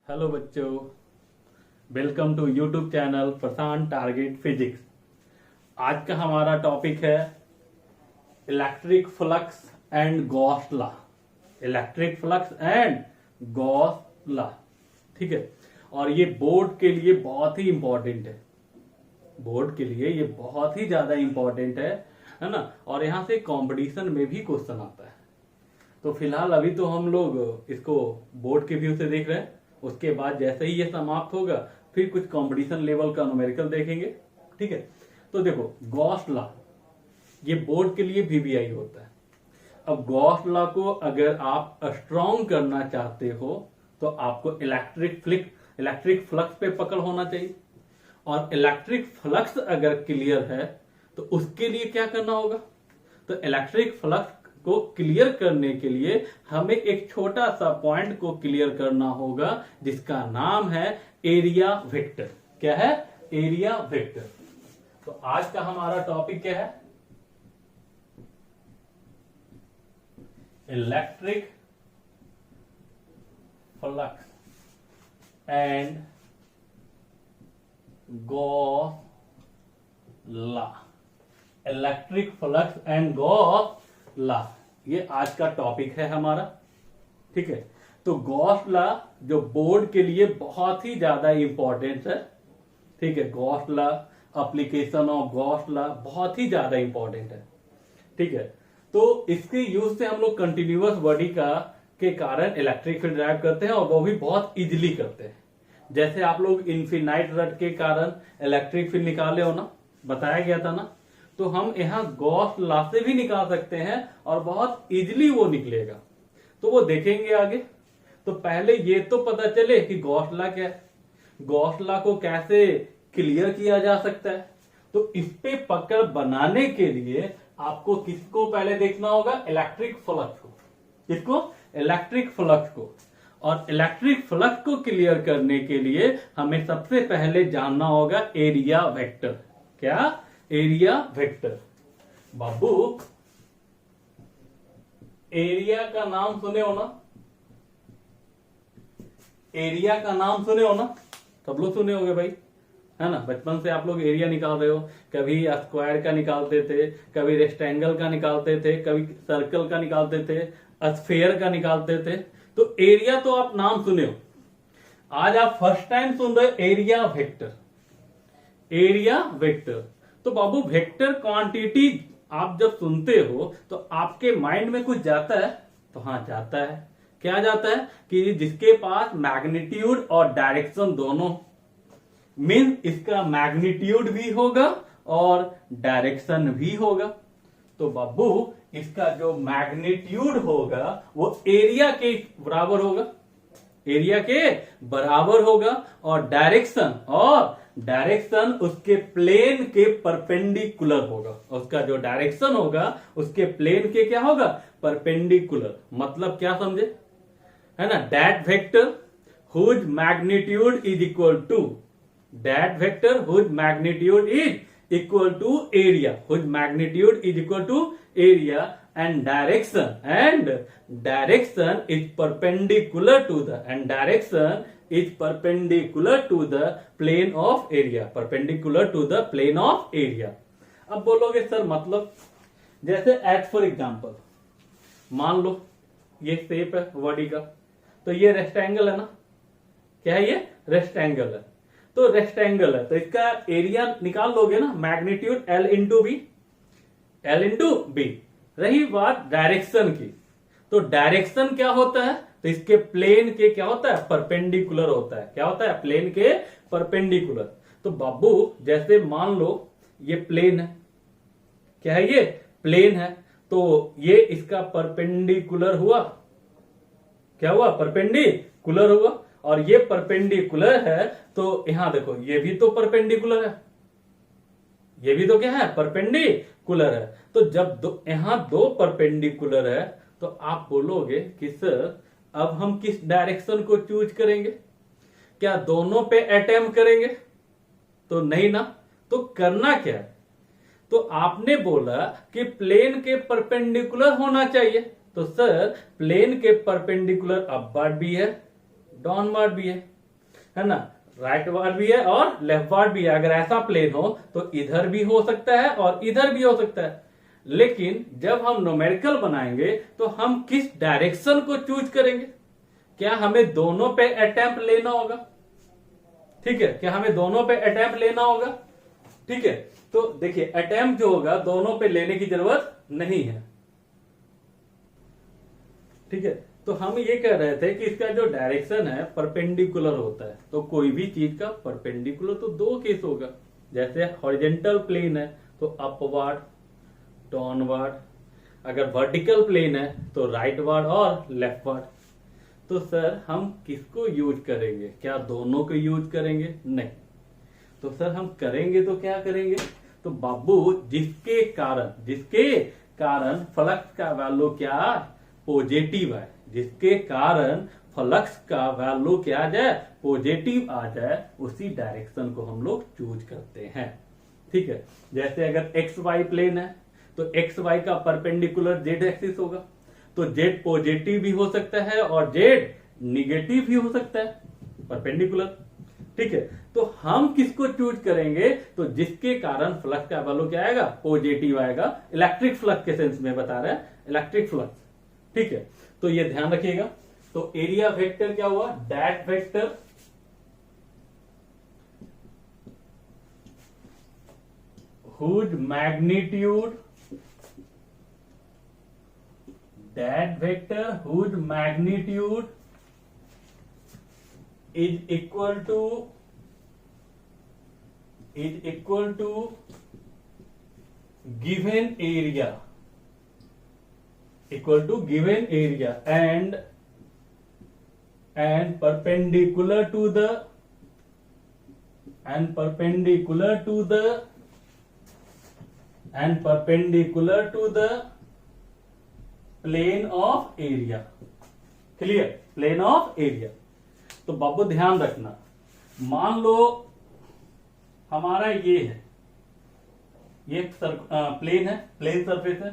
Hello बच्चों, welcome to YouTube channel Prashant target physics. आज का हमारा टॉपिक है electric flux and Gauss law. Electric flux and Gauss law, ठीक है। और ये बोर्ड के लिए बहुत ही इंपॉर्टेंट है। बोर्ड के लिए ये बहुत ही ज्यादा इंपॉर्टेंट है ना। और यहाँ से कंपटीशन में भी क्वेश्चन आता है। तो फिलहाल अभी तो हम लोग इसको बोर्ड के व्यू से देख रहे हैं। उसके बाद जैसे ही ये समाप्त होगा फिर कुछ कंपटीशन लेवल का न्यूमेरिकल देखेंगे, ठीक है। तो देखो, गॉस लॉ ये बोर्ड के लिए वीवीआई होता है। अब गॉस लॉ को अगर आप स्ट्रॉन्ग करना चाहते हो तो आपको इलेक्ट्रिक फ्लक्स पे पकड़ होना चाहिए। और इलेक्ट्रिक फ्लक्स अगर क्लियर है तो उसके लिए क्या करना होगा? तो इलेक्ट्रिक फ्लक्स को क्लियर करने के लिए हमें एक छोटा सा पॉइंट को क्लियर करना होगा जिसका नाम है एरिया वेक्टर। क्या है? Area vector. तो आज का हमारा टॉपिक क्या है? Electric flux and Gauss law. Electric flux and Gauss law, ये आज का टॉपिक है हमारा, ठीक है। तो गॉस लॉ जो बोर्ड के लिए बहुत ही ज्यादा इंपॉर्टेंट है, ठीक है। Gauss law, application of Gauss law बहुत ही ज्यादा इंपॉर्टेंट है, ठीक है। तो इसके यूज से हम लोग कंटिन्यूअस बॉडी का के कारण इलेक्ट्रिक फील्ड ड्राइव करते हैं और वो भी बहुत इजीली करते हैं। जैसे आप लोग इन्फिनाइट रड के कारण इलेक्ट्रिक फील्ड निकाले हो ना, बताया गया था ना। तो हम यहां गॉस लॉ से भी निकाल सकते हैं और बहुत इजीली वो निकलेगा। तो वो देखेंगे आगे। तो पहले ये तो पता चले कि गॉस लॉ क्या है, गॉस लॉ को कैसे क्लियर किया जा सकता है। तो इस पे पकड़ बनाने के लिए आपको किसको पहले देखना होगा? इलेक्ट्रिक फ्लक्स को। किसको? इलेक्ट्रिक फ्लक्स को। और इलेक्ट्रिक फ्लक्स को क्लियर करने के लिए हमें सबसे पहले जानना होगा एरिया वेक्टर। क्या? Area vector. बाबू, एरिया का नाम सुने हो ना? एरिया का नाम सुने हो ना? सब लोग सुने होंगे भाई, है ना। बचपन से आप लोग एरिया निकाल रहे हो। कभी स्क्वायर का निकालते थे, कभी रेक्टेंगल का निकालते थे, कभी सर्कल का निकालते थे, स्फीयर का निकालते थे। तो एरिया तो आप नाम सुने हो। आज आप फर्स्ट टाइम सुन रहे हो एरिया वेक्टर। Area vector. तो बाबू, वेक्टर क्वांटिटी आप जब सुनते हो तो आपके माइंड में कुछ जाता है? तो हाँ, जाता है। क्या जाता है? कि जिसके पास मैग्नीट्यूड और डायरेक्शन दोनों, मीन इसका मैग्नीट्यूड भी होगा और डायरेक्शन भी होगा। तो बाबू, इसका जो मैग्नीट्यूड होगा वो एरिया के बराबर होगा। एरिया के बराबर होगा। और डायरेक्शन उसके प्लेन के परपेंडिकुलर होगा। उसका जो डायरेक्शन होगा उसके प्लेन के क्या होगा? परपेंडिकुलर। मतलब क्या समझे? है ना। That vector whose magnitude is equal to, that vector whose magnitude is equal to area, whose magnitude is equal to area and direction is perpendicular to the plane of area, perpendicular to the plane of area। अब बोलोगे sir मतलब, जैसे eight for example मान लो ये shape है body का, तो ये रेक्टेंगल है ना। क्या है ये? रेक्टेंगल है। तो रेक्टेंगल है तो इसका एरिया निकाल लोगे ना, मैग्नीट्यूड L इंटू बी। रही बात डायरेक्शन की, तो डायरेक्शन क्या होता है? तो इसके प्लेन के क्या होता है? परपेंडिकुलर होता है। क्या होता है? प्लेन के परपेंडिकुलर। तो बाबू, जैसे मान लो ये प्लेन है। क्या है ये? प्लेन है। तो ये इसका परपेंडिकुलर हुआ। क्या हुआ? परपेंडिकुलर हुआ। और ये परपेंडिकुलर है तो यहां देखो, ये भी तो परपेंडिकुलर है। ये भी तो क्या है? परपेंडिकुलर है। तो जब यहां दो परपेंडिकुलर है तो आप बोलोगे कि सर अब हम किस डायरेक्शन को चूज करेंगे? क्या दोनों पे अटेम्प्ट करेंगे? तो नहीं ना। तो करना क्या है? तो आपने बोला कि प्लेन के परपेंडिकुलर होना चाहिए। तो सर प्लेन के परपेंडिकुलर अपवर्ड भी है, डाउनवर्ड भी है। है ना, राइट वार्ड भी है और लेफ्ट वार्ड भी है। अगर ऐसा प्लेन हो तो इधर भी हो सकता है और इधर भी हो सकता है। लेकिन जब हम न्यूमेरिकल बनाएंगे तो हम किस डायरेक्शन को चूज करेंगे? क्या हमें दोनों पे अटेम्प्ट लेना होगा? ठीक है, क्या हमें दोनों पे अटेम्प्ट लेना होगा? ठीक है, तो देखिए अटेम्प्ट जो होगा दोनों पे लेने की जरूरत नहीं है। ठीक है, तो हम ये कह रहे थे कि इसका जो डायरेक्शन है परपेंडिकुलर होता है। तो कोई भी चीज का परपेंडिकुलर तो दो केस होगा। जैसे हॉरिजॉन्टल प्लेन है तो अपवर्ड, डाउनवर्ड। अगर वर्टिकल प्लेन है तो राइटवर्ड और लेफ्टवर्ड। तो सर हम किसको यूज करेंगे? क्या दोनों को यूज करेंगे? नहीं। तो सर हम करेंगे तो क्या करेंगे? तो बाबू जिसके कारण फ्लक्स का वैल्यू क्या पॉजिटिव है, जिसके कारण फ्लक्स का वैल्यू क्या आ जाए पॉजिटिव आ जाए, उसी डायरेक्शन को हम लोग चूज करते हैं। ठीक है, जैसे अगर एक्स वाई प्लेन है तो एक्स वाई का परपेंडिकुलर जेड एक्सिस होगा, तो जेड पॉजिटिव भी हो सकता है और जेड निगेटिव भी हो सकता है परपेंडिकुलर। ठीक है, तो हम किसको चूज करेंगे? तो जिसके कारण फ्लक्स का वैल्यू क्या आएगा पॉजिटिव आएगा। इलेक्ट्रिक फ्लक्स के सेंस में बता रहे हैं, इलेक्ट्रिक फ्लक्स। ठीक है, तो ये ध्यान रखिएगा। तो एरिया वेक्टर क्या हुआ? That vector whose magnitude is equal to given area and perpendicular to the plane of area। Clear? Plane of area. तो बाबू ध्यान रखना, मान लो हमारा ये है, ये प्लेन है, प्लेन सरफेस है,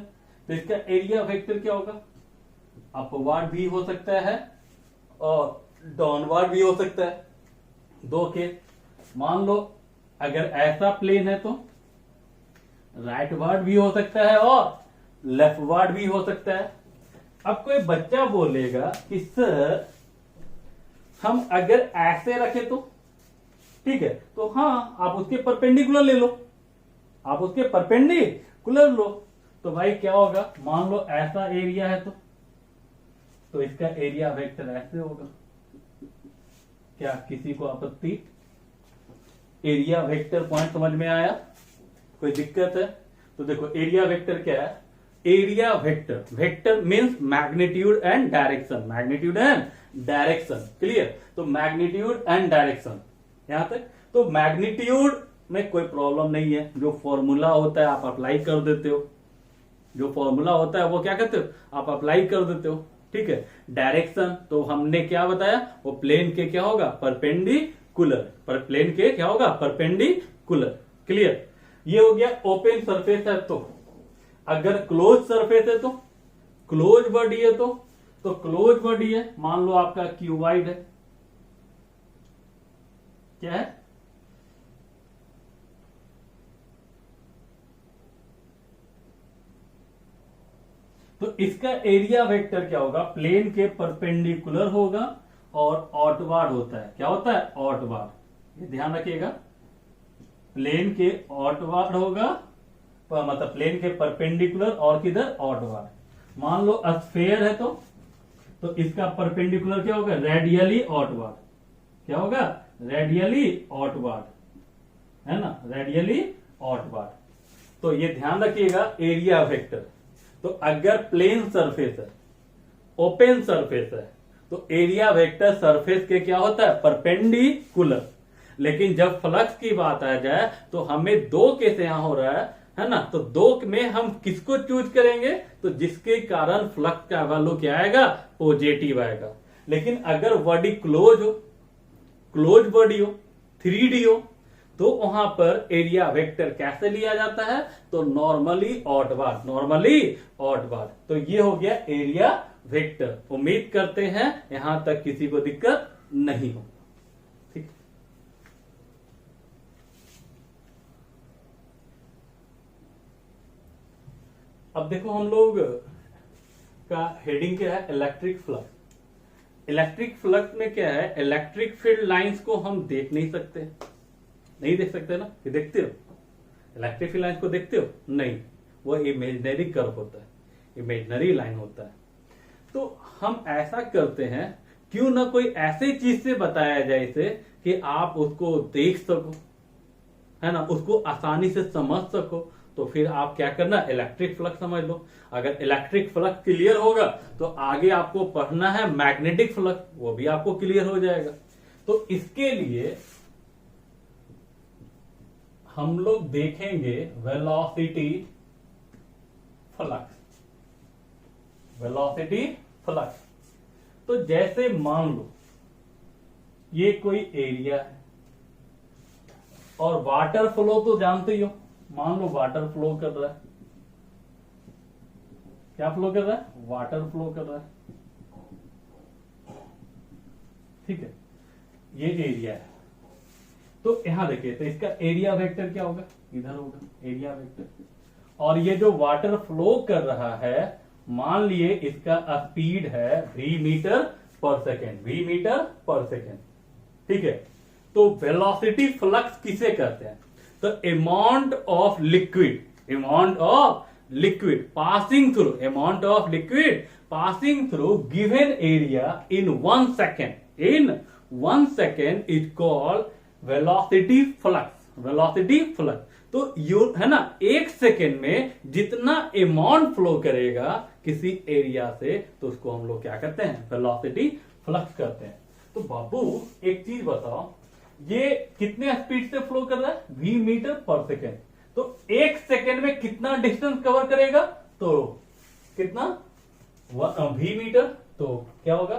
तो इसका एरिया वेक्टर क्या होगा? अपवर्ड भी हो सकता है और डाउनवर्ड भी हो सकता है। दो केस। मान लो अगर ऐसा प्लेन है तो राइटवर्ड भी हो सकता है और लेफ्टवर्ड भी हो सकता है। अब कोई बच्चा बोलेगा कि सर हम अगर ऐसे रखे तो? ठीक है, तो हाँ आप उसके परपेंडिकुलर ले लो, आप उसके परपेंडिकुलर लो। तो भाई क्या होगा? मान लो ऐसा एरिया है तो इसका एरिया वेक्टर ऐसे होगा। क्या किसी को आपत्ति? एरिया वेक्टर पॉइंट समझ में आया? कोई दिक्कत है? तो देखो एरिया वेक्टर क्या है? Area vector means magnitude and direction. Clear? तो मैग्नीट्यूड एंड डायरेक्शन यहां तक। तो मैग्नीट्यूड में कोई प्रॉब्लम नहीं है, जो फॉर्मूला होता है आप अप्लाई कर देते हो, जो फॉर्मूला होता है वो क्या करते हो? आप अप्लाई कर देते हो। ठीक है, डायरेक्शन तो हमने क्या बताया? वो प्लेन के क्या होगा? परपेंडिकुलर। पर प्लेन के क्या होगा? परपेंडिकुलर। क्लियर? ये हो गया ओपन सरफेस है तो। अगर क्लोज सरफेस है तो, क्लोज बॉडी है तो क्लोज बॉडी है। मान लो आपका क्यूबाइड है, क्या है? तो इसका एरिया वेक्टर क्या होगा? प्लेन के परपेंडिकुलर होगा और ऑटवार्ड होता है। क्या होता है? ऑटवार्ड। ये ध्यान रखिएगा, प्लेन के ऑटवार्ड होगा, मतलब प्लेन के परपेंडिकुलर और किधर? ऑटवार्ड। मान लो स्फेयर है तो इसका परपेंडिकुलर क्या होगा? रेडियली ऑटवार्ड। क्या होगा? रेडियली ऑटवार्ड, है ना, रेडियली ऑटवार्ड। तो ये ध्यान रखिएगा एरिया वेक्टर। तो अगर प्लेन सरफेस है, ओपन सरफेस है, तो एरिया वेक्टर सरफेस के क्या होता है? परपेंडिकुलर। लेकिन जब फ्लक्स की बात आ जाए तो हमें दो केस यहां हो रहा है ना, तो दो में हम किसको चूज करेंगे? तो जिसके कारण फ्लक्स का वैल्यू क्या आएगा? पॉजिटिव आएगा। लेकिन अगर बॉडी क्लोज हो, क्लोज बॉडी हो, 3D हो, तो वहां पर एरिया वेक्टर कैसे लिया जाता है? तो नॉर्मली ऑटवार्ड। तो ये हो गया एरिया वेक्टर। उम्मीद करते हैं यहां तक किसी को दिक्कत नहीं हो। ठीक। अब देखो हम लोग का हेडिंग क्या है, इलेक्ट्रिक फ्लक्स। इलेक्ट्रिक फ्लक्स में क्या है, इलेक्ट्रिक फील्ड लाइंस को हम देख नहीं सकते, नहीं देख सकते ना, ये देखते हो इलेक्ट्रिक फील्ड लाइंस को देखते हो नहीं, वो इमेजिनरी कर्व होता है, इमेजिनरी लाइन होता है। तो हम ऐसा करते हैं, क्यों ना कोई ऐसी चीज से बताया जाए इसे कि आप उसको देख सको, है ना, उसको आसानी से समझ सको। तो फिर आप क्या करना, इलेक्ट्रिक फ्लक्स समझ लो। अगर इलेक्ट्रिक फ्लक्स क्लियर होगा तो आगे आपको पढ़ना है मैग्नेटिक फ्लक्स, वो भी आपको क्लियर हो जाएगा। तो इसके लिए हम लोग देखेंगे वेलोसिटी फ्लक्स, वेलोसिटी फ्लक्स। तो जैसे मान लो ये कोई एरिया है और वाटर फ्लो तो जानते ही हो, मान लो वाटर फ्लो कर रहा है, क्या फ्लो कर रहा है, वाटर फ्लो कर रहा है, ठीक है, ये एरिया है। तो यहां देखिए, तो इसका एरिया वेक्टर क्या होगा, इधर होगा एरिया वेक्टर। और ये जो वाटर फ्लो कर रहा है, मान लिए इसका स्पीड है v मीटर पर सेकेंड, v मीटर पर सेकेंड, ठीक है। तो वेलोसिटी फ्लक्स किसे कहते हैं, तो amount of liquid, amount of liquid passing through, amount of liquid passing through given area in 1 second, in 1 second is called velocity flux, velocity flux. तो you है ना, 1 सेकेंड में जितना अमाउंट फ्लो करेगा किसी एरिया से, तो उसको हम लोग क्या करते हैं, वेलोसिटी फ्लक्स करते हैं। तो बाबू एक चीज बताओ, ये कितने स्पीड से फ्लो कर रहा है, v मीटर पर सेकेंड। तो 1 सेकेंड में कितना डिस्टेंस कवर करेगा, तो कितना, v मीटर, तो क्या होगा,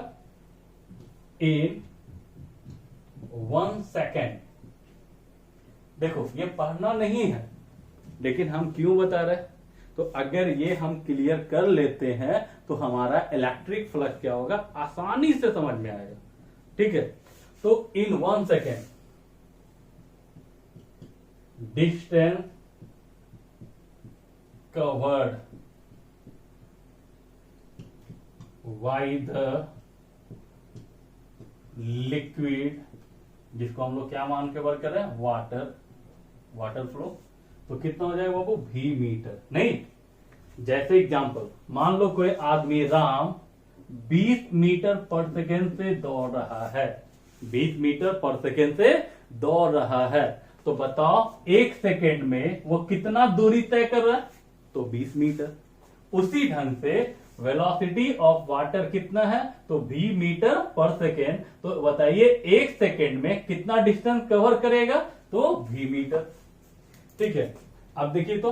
इन 1 सेकेंड। देखो ये पढ़ना नहीं है, लेकिन हम क्यों बता रहे हैं, तो अगर ये हम क्लियर कर लेते हैं तो हमारा इलेक्ट्रिक फ्लक्स क्या होगा, आसानी से समझ में आएगा, ठीक है। तो इन 1 second distance covered by the liquid, जिसको हम लोग क्या मान के वर्क कर रहे हैं, वाटर, वाटर फ्लो, तो कितना हो जाएगा बाबू, v मीटर। नहीं, जैसे एग्जांपल मान लो कोई आदमी राम 20 मीटर पर सेकेंड से दौड़ रहा है, 20 मीटर पर सेकेंड से दौड़ रहा है, तो बताओ 1 सेकेंड में वो कितना दूरी तय कर रहा है, तो 20 मीटर। उसी ढंग से वेलोसिटी ऑफ वाटर कितना है, तो v मीटर पर सेकेंड। तो बताइए 1 सेकेंड में कितना डिस्टेंस कवर करेगा, तो v मीटर, ठीक है। अब देखिए तो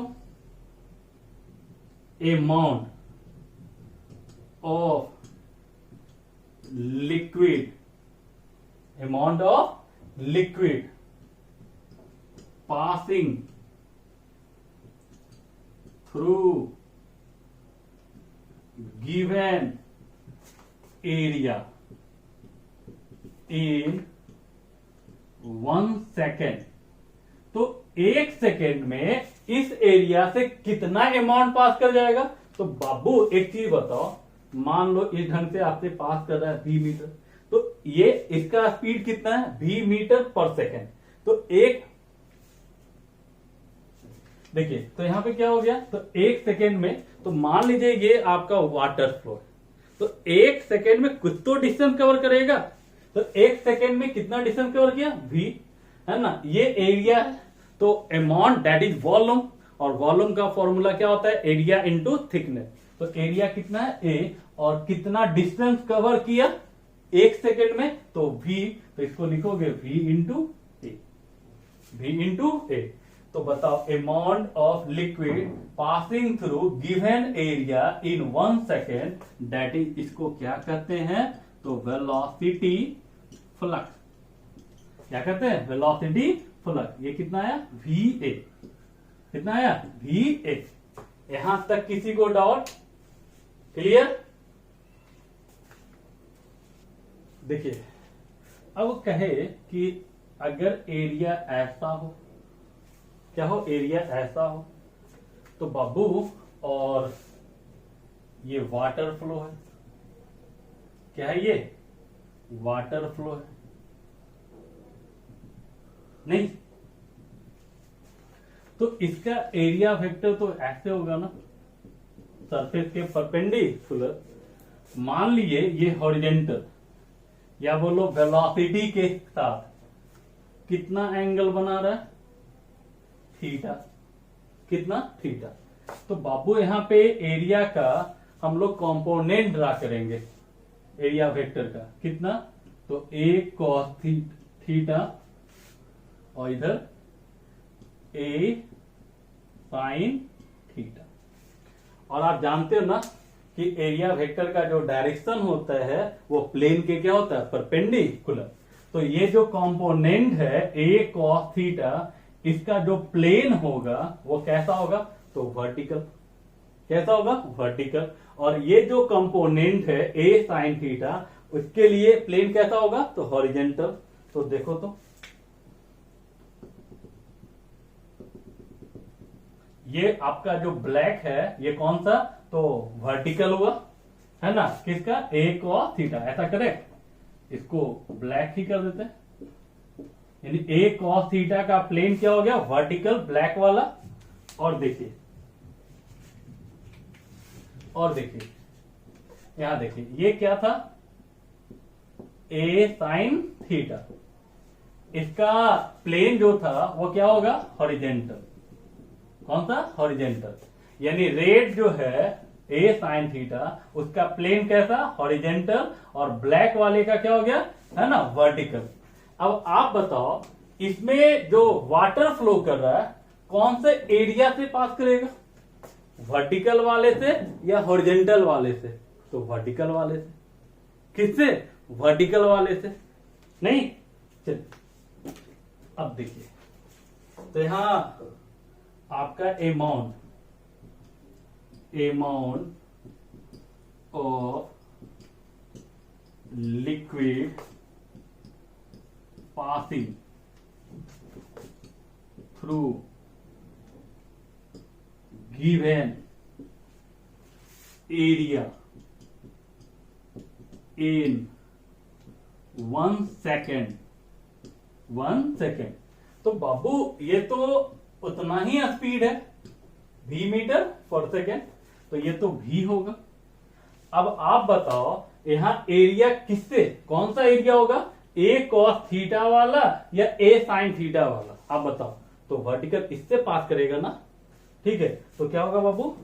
amount of liquid, amount of liquid passing through given area in 1 second. तो 1 सेकेंड में इस एरिया से कितना अमाउंट पास कर जाएगा, तो बाबू एक चीज बताओ, मान लो इस ढंग से आपसे पास कर रहा है v मीटर, तो ये इसका स्पीड कितना है, v मीटर पर सेकेंड। तो एक देखिए, तो यहां पे क्या हो गया, तो 1 सेकेंड में, तो मान लीजिए ये आपका वाटर फ्लो है, तो 1 सेकेंड में कुछ तो डिस्टेंस कवर करेगा। तो 1 सेकेंड में कितना डिस्टेंस कवर किया, v, है ना, ये एरिया है, तो अमाउंट दैट इज वॉल्यूम, और वॉल्यूम का फॉर्मूला क्या होता है, एरिया इंटू थिकनेस। तो एरिया कितना है, a, और कितना डिस्टेंस कवर किया 1 सेकेंड में, तो v, तो इसको लिखोगे v इंटू ए, v इंटू ए। तो बताओ amount of liquid passing through given area in 1 second, that is, इसको क्या कहते हैं, तो वेलोसिटी फ्लक्स। क्या कहते हैं, वेलोसिटी फ्लक्स। ये कितना आया, va, कितना आया, va। यहां तक किसी को डाउट, क्लियर। देखिए अब कहे कि अगर एरिया ऐसा हो, क्या हो, एरिया ऐसा हो, तो बाबू और ये वाटर फ्लो है। क्या है ये? वाटर फ्लो है। नहीं, तो इसका एरिया वेक्टर तो ऐसे होगा ना, सरफेस के परपेंडिकुलर। मान लीजिए ये हॉरिजेंटल, या बोलो वेलोसिटी के साथ कितना एंगल बना रहा है? थीटा। कितना? थीटा। तो बाबू यहां पे एरिया का हम लोग कंपोनेंट ड्रा करेंगे, एरिया वेक्टर का। कितना? तो ए कॉस थीटा और इधर ए साइन थीटा। और आप जानते हो ना कि एरिया वेक्टर का जो डायरेक्शन होता है वो प्लेन के क्या होता है? परपेंडिकुलर। तो ये जो कंपोनेंट है ए कॉस थीटा, इसका जो प्लेन होगा वो कैसा होगा? तो वर्टिकल। कैसा होगा? वर्टिकल। और ये जो कंपोनेंट है ए साइन थीटा, उसके लिए प्लेन कैसा होगा? तो हॉरिजेंटल। तो देखो तो ये आपका जो ब्लैक है ये कौन सा? तो वर्टिकल हुआ, है ना? किसका? ए कॉस थीटा। ऐसा करेक्ट? इसको ब्लैक ही कर देते हैं। यानी ए कॉस थीटा का प्लेन क्या हो गया? वर्टिकल, ब्लैक वाला। और देखिए, यहां देखिए ये क्या था? ए साइन थीटा। इसका प्लेन जो था वो क्या होगा? हॉरिजेंटल। कौन सा? हॉरिजेंटल। यानी रेड जो है ए साइन थीटा, उसका प्लेन कैसा? हॉरिजेंटल। और ब्लैक वाले का क्या हो गया? है ना? वर्टिकल। अब आप बताओ, इसमें जो वाटर फ्लो कर रहा है कौन से एरिया से पास करेगा? वर्टिकल वाले से या हॉरिजेंटल वाले से? तो वर्टिकल वाले से। किससे? वर्टिकल वाले से। नहीं, चल अब देखिए, तो यहां आपका amount of liquid passing through given area in 1 second। तो बाबू ये तो उतना ही स्पीड है, v मीटर पर सेकेंड। तो ये तो v होगा। अब आप बताओ यहां एरिया किससे, कौन सा एरिया होगा? ए कॉस थीटा वाला या ए साइन थीटा वाला? आप बताओ। तो वर्टिकल इससे पास करेगा ना, ठीक है? तो क्या होगा बाबू?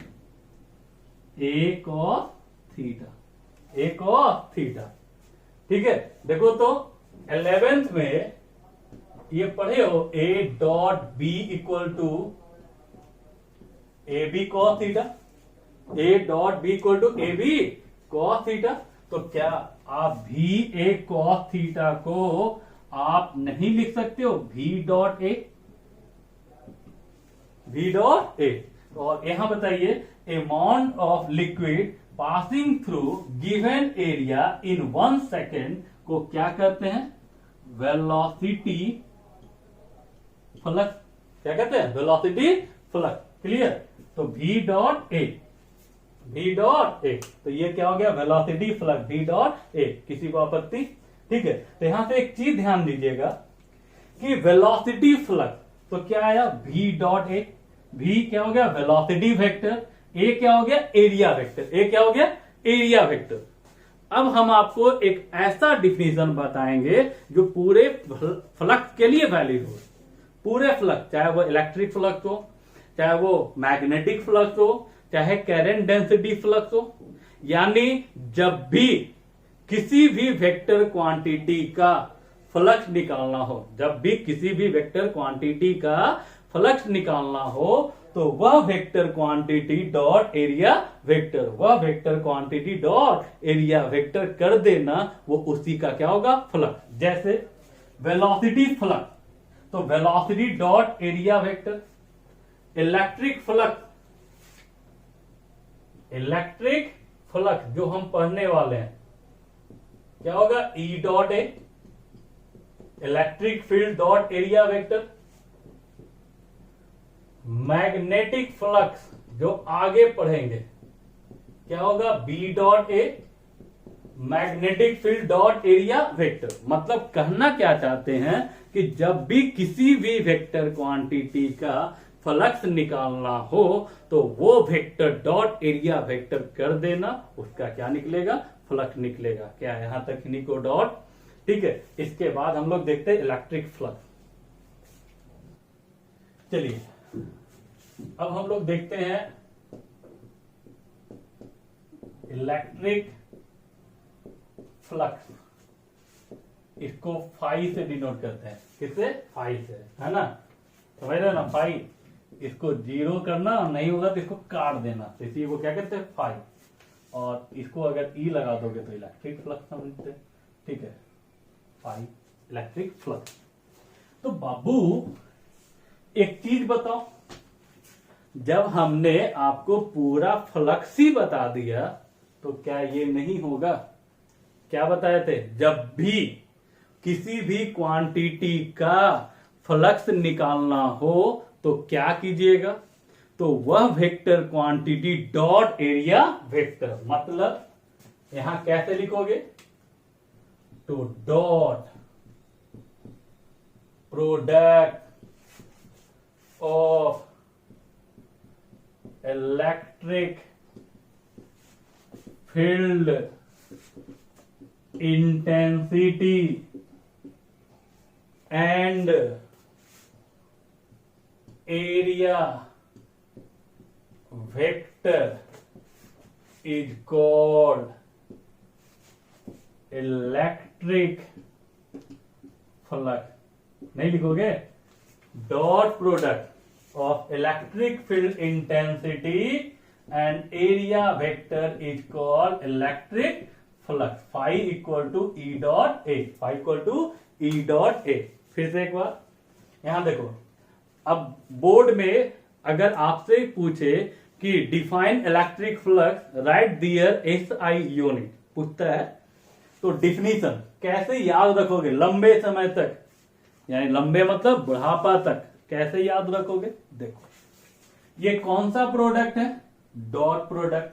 A cos theta. A cos theta, ठीक है? देखो तो 11th में ये पढ़े हो, A dot B equal to A B cos theta. A dot B equal to A B cos theta. तो क्या आप भी ए कॉस थीटा को आप नहीं लिख सकते हो? भी डॉट ए, भी डॉट ए। और यहां बताइए, amount of liquid passing through given area in 1 second को क्या कहते हैं? Velocity flux. क्या कहते हैं? Velocity flux. क्लियर? तो v dot A, v dot A. तो ये क्या हो गया? Velocity flux, v dot A. किसी को आपत्ति? ठीक है। तो यहां से एक चीज ध्यान दीजिएगा कि वेलोसिटी फ्लक्स तो क्या आया? v dot A. v क्या हो गया? Velocity vector. a क्या हो गया? Area vector. a क्या हो गया? Area vector. अब हम आपको एक ऐसा डिफिनेशन बताएंगे जो पूरे फ्लक्स के लिए वैलिड हो। पूरे फ्लक्स, चाहे वो इलेक्ट्रिक फ्लक्स हो, चाहे वो मैग्नेटिक फ्लक्स हो, चाहे करंट डेंसिटी फ्लक्स हो। यानी जब भी किसी भी वेक्टर क्वांटिटी का फ्लक्स निकालना हो, जब भी किसी भी वेक्टर क्वांटिटी का फ्लक्स निकालना हो, तो वह vector quantity dot area vector, वह vector quantity dot area vector कर देना, वो उसी का क्या होगा? फ्लक्स। जैसे वेलोसिटी फ्लक्स, तो velocity dot area vector. Electric flux, electric flux जो हम पढ़ने वाले हैं क्या होगा? E dot A, electric field dot area vector. Magnetic flux जो आगे पढ़ेंगे क्या होगा, B dot A magnetic field dot area vector. मतलब कहना क्या चाहते हैं कि जब भी किसी भी वेक्टर क्वांटिटी का फ्लक्स निकालना हो तो वो वेक्टर डॉट एरिया वेक्टर कर देना, उसका क्या निकलेगा, फ्लक्स निकलेगा। क्या यहां तक इन्हीं को डॉट, ठीक है। इसके बाद हम लोग देखते हैं इलेक्ट्रिक फ्लक्स। चलिए अब हम लोग देखते हैं इलेक्ट्रिक फ्लक्स। इसको फाई से डिनोट करते हैं, किससे, फाई से, है ना, समझ रहे ना, फाई। इसको जीरो करना और नहीं होगा तो इसको काट देना, तो इसी को क्या कहते हैं, फाई। और इसको अगर ई लगा दोगे तो इलेक्ट्रिक फ्लक्स समझते हैं, ठीक है, फाई इलेक्ट्रिक फ्लक्स। तो बाबू एक चीज बताओ, जब हमने आपको पूरा फ्लक्स ही बता दिया तो क्या ये नहीं होगा, क्या बताए थे, जब भी किसी भी क्वांटिटी का फ्लक्स निकालना हो तो क्या कीजिएगा, तो वह vector quantity dot area vector. मतलब यहां कैसे लिखोगे, तो dot product of electric field intensity and area vector is called electric flux. नहीं लिखोगे, dot product of electric field intensity and area vector is called electric flux. Phi equal to E dot A, phi equal to E dot A. फिर से एक बार यहां देखो, अब board में अगर आपसे पूछे कि define electric flux, right there S I unit पूछता है, तो डिफिनीशन कैसे याद रखोगे लंबे समय तक, यानी लंबे मतलब बुढ़ापा तक, कैसे याद रखोगे। देखो ये कौन सा प्रोडक्ट है, डॉट प्रोडक्ट,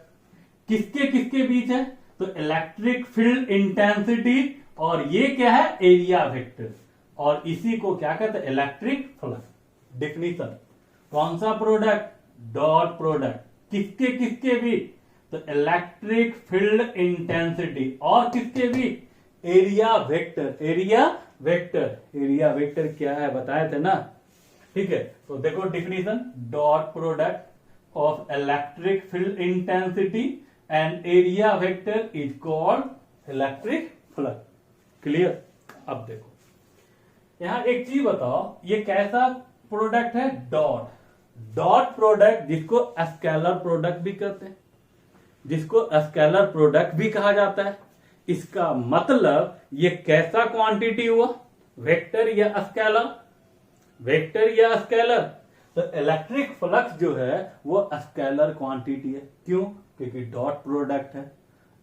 किसके किसके बीच है, तो इलेक्ट्रिक फील्ड इंटेंसिटी और ये क्या है, एरिया वेक्टर, और इसी को क्या कहते हैं, इलेक्ट्रिक फ्लक्स। डिफिनीशन, कौन सा प्रोडक्ट, डॉट प्रोडक्ट, किसके किसके भी, तो इलेक्ट्रिक फील्ड इंटेंसिटी और किसके भी, area vector. Area vector, area vector क्या है बताए थे ना, ठीक है। तो देखो definition, dot product of electric field intensity and area vector is called electric flux. Clear. अब देखो यहां एक चीज बताओ, ये कैसा प्रोडक्ट है, डॉट। डॉट प्रोडक्ट जिसको स्केलर प्रोडक्ट भी कहते हैं, जिसको स्केलर प्रोडक्ट भी कहा जाता है। इसका मतलब ये कैसा क्वांटिटी हुआ, वेक्टर या स्केलर, वेक्टर या स्केलर। तो इलेक्ट्रिक फ्लक्स जो है वो स्केलर क्वांटिटी है। क्यों, क्योंकि डॉट प्रोडक्ट है।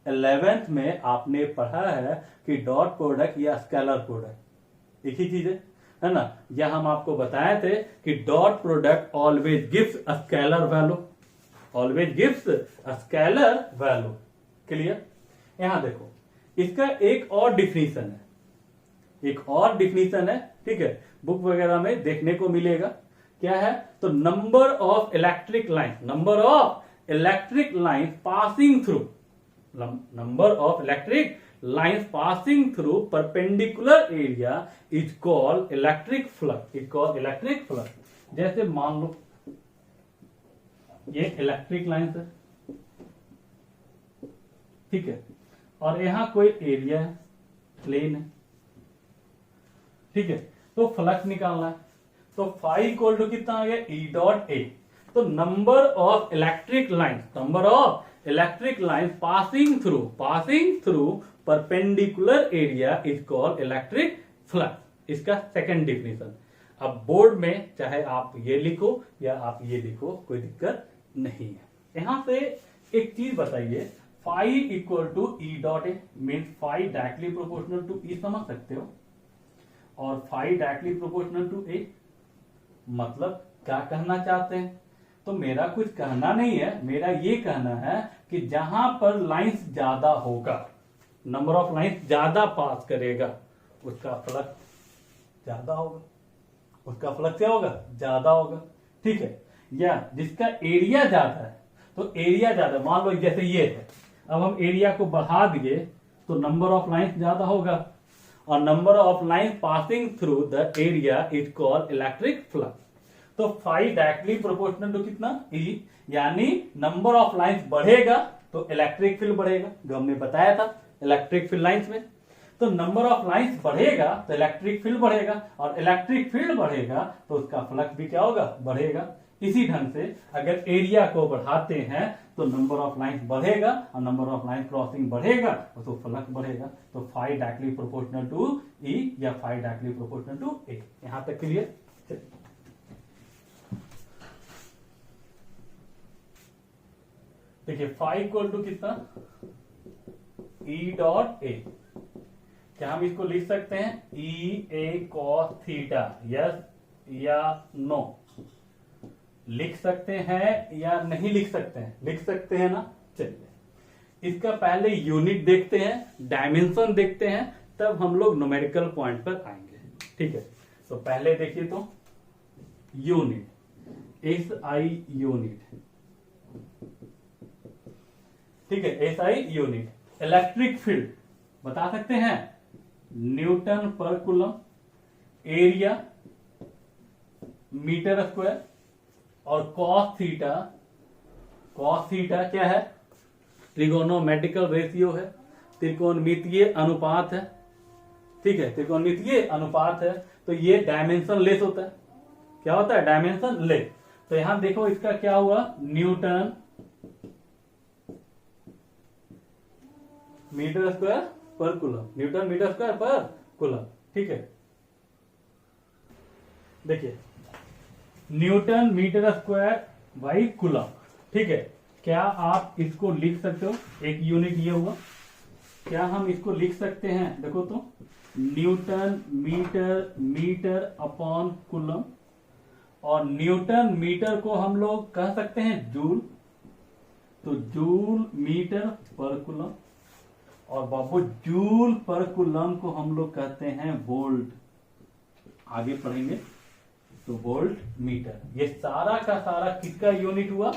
11th में आपने पढ़ा है कि डॉट प्रोडक्ट या स्केलर प्रोडक्ट एक ही चीज है ना। यह हम आपको बताए थे कि dot product always gives a scalar value, always gives scalar value. Clear. यहां देखो इसका एक और डिफिनीशन है, एक और डिफिनीशन है, ठीक है, बुक वगैरह में देखने को मिलेगा। क्या है, तो number of electric line, number of electric line passing through, number of electric lines passing through perpendicular area is called electric flux, is called electric flux. जैसे मान लो ये इलेक्ट्रिक लाइंस है, ठीक है, और यहां कोई एरिया है, प्लेन है, ठीक है, तो फ्लक्स निकालना है। तो फाई इक्वल टू कितना आ गया, ई डॉट ए। तो number of electric line, number of electric line passing through perpendicular area is called electric flux. इसका सेकंड डिफिनेशन। अब बोर्ड में चाहे आप ये लिखो या आप ये लिखो, कोई दिक्कत नहीं है। यहां से एक चीज बताइए, phi equal to E dot A means phi directly proportional to E, समझ सकते हो, और phi directly proportional to A. मतलब क्या कहना चाहते हैं, तो मेरा कुछ कहना नहीं है, मेरा ये कहना है कि जहां पर लाइंस ज्यादा होगा, नंबर ऑफ लाइंस ज्यादा पास करेगा, उसका फ्लक्स ज्यादा होगा, उसका फ्लक्स क्या होगा, ज्यादा होगा। ठीक है, या जिसका एरिया ज्यादा है, तो एरिया ज्यादा, मान लो जैसे ये है, अब हम एरिया को बढ़ा दिए तो नंबर ऑफ लाइंस ज्यादा होगा, और number of lines passing through the area is called electric flux. तो फाई डायरेक्टली प्रोपोर्शनल टू कितना, ई, यानी नंबर ऑफ लाइंस बढ़ेगा तो इलेक्ट्रिक फील्ड बढ़ेगा, जो हमने बताया था इलेक्ट्रिक फील्ड लाइंस में। तो नंबर ऑफ लाइंस बढ़ेगा तो इलेक्ट्रिक फील्ड बढ़ेगा, और इलेक्ट्रिक फील्ड बढ़ेगा तो उसका फ्लक्स भी क्या होगा, बढ़ेगा। इसी ढंग से अगर एरिया को बढ़ाते हैं तो नंबर ऑफ लाइंस बढ़ेगा, और नंबर ऑफ लाइन क्रॉसिंग बढ़ेगा तो फ्लक्स बढ़ेगा। तो फाई डायरेक्टली प्रोपोर्शनल टू ई या फाई डायरेक्टली प्रोपोर्शनल टू ए। यहां तक क्लियर। देखिए फाई इक्वल टू कितना, ई डॉट ए। क्या हम इसको लिख सकते हैं ई ए कॉस थीटा, यस या नो? लिख सकते हैं या नहीं लिख सकते हैं? लिख सकते हैं ना। चलिए इसका पहले यूनिट देखते हैं, डायमेंशन देखते हैं, तब हम लोग न्यूमेरिकल पॉइंट पर आएंगे। ठीक है, तो पहले देखिए तो यूनिट, एस आई यूनिट। ठीक है, S I unit. Electric field बता सकते हैं न्यूटन पर कूलम, एरिया मीटर स्क्वायर, और कॉस थीटा, कॉस थीटा क्या है, त्रिकोणोमेट्रिकल रेशियो है, त्रिकोणमितीय अनुपात है। ठीक है, त्रिकोणमितीय अनुपात है, तो ये डायमेंशन लेस होता है। क्या होता है, डायमेंशन लेस। तो यहां देखो इसका क्या हुआ, न्यूटन मीटर स्क्वायर पर कूलम, न्यूटन मीटर स्क्वायर पर कूलम। ठीक है, देखिए newton metre square by coulomb. ठीक है, क्या आप इसको लिख सकते हो, एक यूनिट ये हुआ, क्या हम इसको लिख सकते हैं? देखो तो न्यूटन मीटर अपॉन कूलम, और न्यूटन मीटर को हम लोग कह सकते हैं जूल, तो जूल मीटर पर कूलम, और बाबू जूल पर कूलम को हम लोग कहते हैं वोल्ट। आगे पढ़ेंगे तो वोल्ट मीटर। ये सारा का सारा किसका यूनिट हुआ,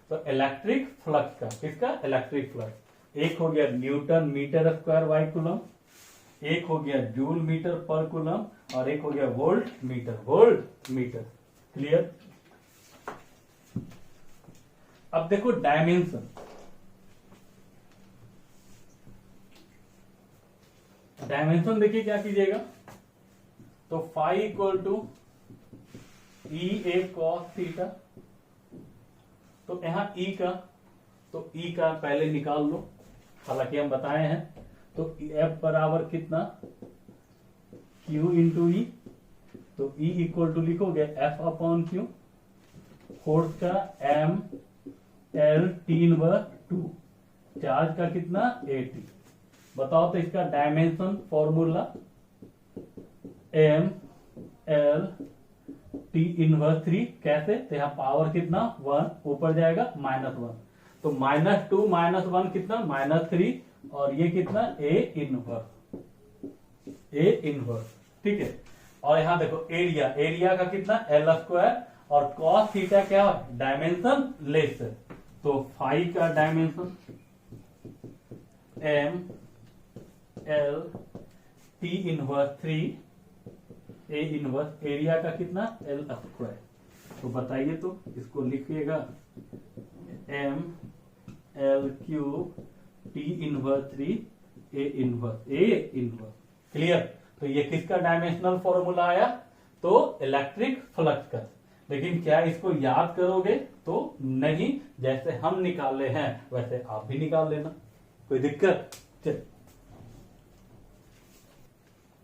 तो इलेक्ट्रिक फ्लक्स का। किसका, इलेक्ट्रिक फ्लक्स। एक हो गया newton metre square by coulomb, एक हो गया जूल मीटर पर कूलम, और एक हो गया volt metre, volt metre. Clear. अब देखो डायमेंशन, डायमेंशन देखिए क्या कीजिएगा, तो phi equal to E A cos theta. तो यहां ई का, तो ई का पहले निकाल लो, हालांकि हम बताए हैं। तो एफ बराबर कितना, क्यू इंटू ई। तो ई इक्वल टू लिखोगे एफ अपॉन क्यू, फोर्स का M L T inverse 2, charge का कितना 80। बताओ तो इसका dimension formula M L T inverse 3। कैसे, तो यहां पावर कितना 1, ऊपर जाएगा -1, तो -2 -1 कितना -3, और ये कितना ए इनवर्स, ए इनवर्स। ठीक है, और यहां देखो एरिया, एरिया का कितना एल स्क्वायर, और कॉस थीटा क्या है, डायमेंशन लेस है, तो फाई का dimension M L T inverse 3 A inverse, area का कितना एल स्क्वायर। तो बताइए तो इसको लिखिएगा M L cube T inverse 3 A inverse, A inverse. Clear. तो ये किसका डायमेंशनल फॉर्मूला आया, तो इलेक्ट्रिक फ्लक्स का। लेकिन क्या इसको याद करोगे, तो नहीं, जैसे हम निकाले हैं वैसे आप भी निकाल लेना, कोई दिक्कत। चल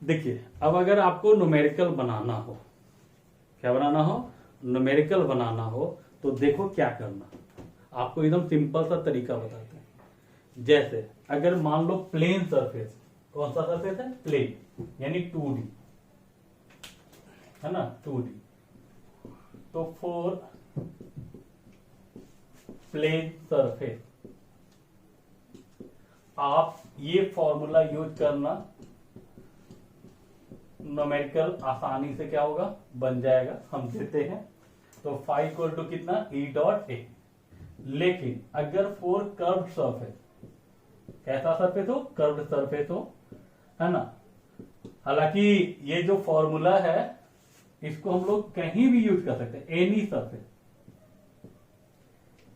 देखिए, अब अगर आपको न्यूमेरिकल बनाना हो, क्या बनाना हो, न्यूमेरिकल बनाना हो, तो देखो क्या करना। आपको एकदम सिंपल सा तरीका बताते हैं। जैसे अगर मान लो प्लेन सरफेस, कौन सा सरफेस है, प्लेन, यानी 2D है ना, 2D। तो फॉर प्लेन सरफेस। आप ये फॉर्मूला यूज करना, न्यूमेरिकल आसानी से क्या होगा, बन जाएगा। हम देते हैं तो फाई इक्वल टू कितना, ई डॉट ए। लेकिन अगर फॉर कर्व्ड सरफेस, कैसा सरफेस हो, कर्व्ड सरफेस हो, है ना। हालांकि ये जो फॉर्मूला है इसको हम लोग कहीं भी यूज कर सकते हैं, एनी सरफेस,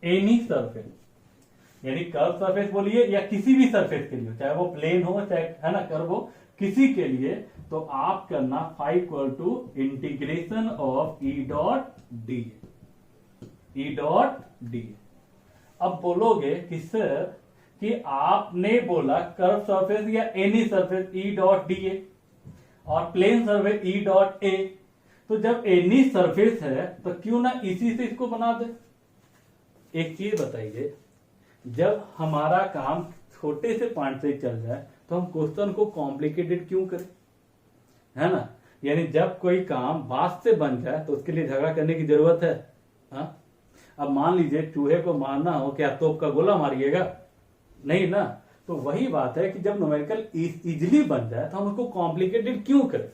एनी सरफेस, यानी कर्व सरफेस बोलिए या किसी भी सरफेस के लिए, चाहे वो प्लेन हो चाहे, है ना, कर्व हो, किसी के लिए, तो आप करना phi equal to integration of E dot d, E dot d. अब बोलोगे कि सर कि आपने बोला कर्व सरफेस या any surface E dot d A और plane surface E dot A, तो जब एनी सरफेस है तो क्यों ना इसी से इसको बना दे। एक चीज बताइए, जब हमारा काम छोटे से पॉइंट से चल जाए तो हम क्वेश्चन को कॉम्प्लिकेटेड क्यों करें, है ना। यानी जब कोई काम बात से बन जाए तो उसके लिए झगड़ा करने की जरूरत है। हा? अब मान लीजिए चूहे को मारना हो, क्या तोप का गोला मारिएगा, नहीं ना। तो वही बात है कि जब न्यूमेरिकल इजीली बन जाए तो हम उसको कॉम्प्लिकेटेड क्यों करें।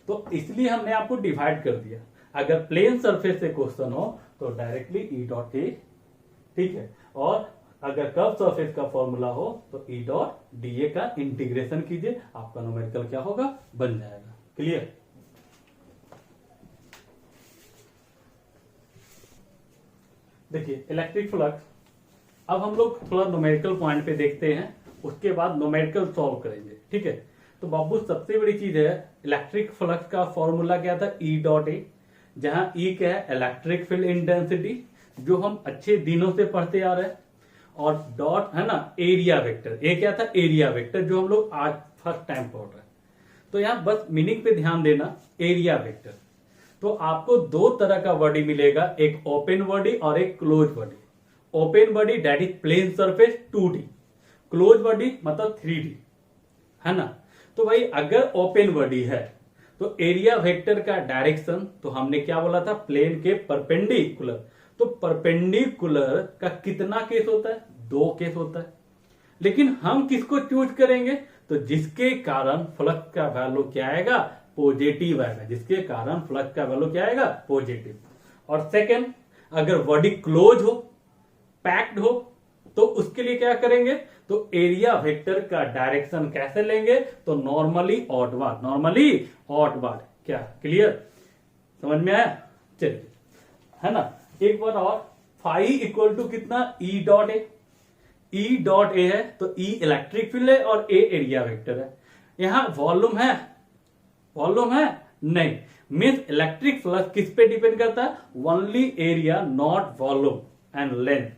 तो इसलिए हमने आपको डिवाइड कर दिया। अगर प्लेन सरफेस से क्वेश्चन हो तो डायरेक्टली ई डॉट ए, ठीक है, और अगर कर्व सरफेस का फॉर्मूला हो तो ई डॉट डी ए का इंटीग्रेशन कीजिए, आपका न्यूमेरिकल क्या होगा, बन जाएगा। क्लियर। देखिए इलेक्ट्रिक फ्लक्स, अब हम लोग थोड़ा न्यूमेरिकल पॉइंट पे देखते हैं, उसके बाद न्यूमेरिकल सॉल्व करेंगे, ठीक है। तो बाबू सबसे बड़ी चीज है, इलेक्ट्रिक फ्लक्स का फॉर्मूला क्या था, ई डॉट ए, जहां ई क्या है, इलेक्ट्रिक फील्ड इंटेंसिटी, जो हम अच्छे दिनों से पढ़ते आ रहे हैं, और डॉट है ना एरिया वेक्टर, ए क्या था, एरिया वेक्टर, जो हम लोग आज फर्स्ट टाइम पढ़ रहे हैं। तो यहां बस मीनिंग पे ध्यान देना, एरिया वेक्टर। तो आपको दो तरह का बॉडी मिलेगा, एक ओपन बॉडी और एक close body. Open body that is plane surface 2D, close body मतलब 3D, है ना। तो भाई अगर ओपन बॉडी है तो एरिया वेक्टर का डायरेक्शन, तो हमने क्या बोला था, प्लेन के परपेंडिकुलर। तो परपेंडिकुलर का कितना केस होता है, 2 केस होता है। लेकिन हम किसको चूज करेंगे, तो जिसके कारण फ्लक्स का वैल्यू क्या आएगा, पॉजिटिव आएगा, जिसके कारण फ्लक्स का वैल्यू क्या आएगा, पॉजिटिव। और सेकंड, अगर बॉडी क्लोज हो, पैक्ड हो, तो उसके लिए क्या करेंगे, तो एरिया वेक्टर का डायरेक्शन कैसे लेंगे, तो नॉर्मली आउटवर्ड, नॉर्मली आउटवर्ड। क्या क्लियर, समझ में आया, चलिए, है ना। एक बार और, फाई इक्वल टू कितना, ई डॉट ए, ई डॉट ए है तो ई इलेक्ट्रिक फील्ड है और ए एरिया वेक्टर है। यहां वॉल्यूम है, वॉल्यूम है नहीं, मीन्स इलेक्ट्रिक फ्लक्स किस पे डिपेंड करता है, only area, not volume and length.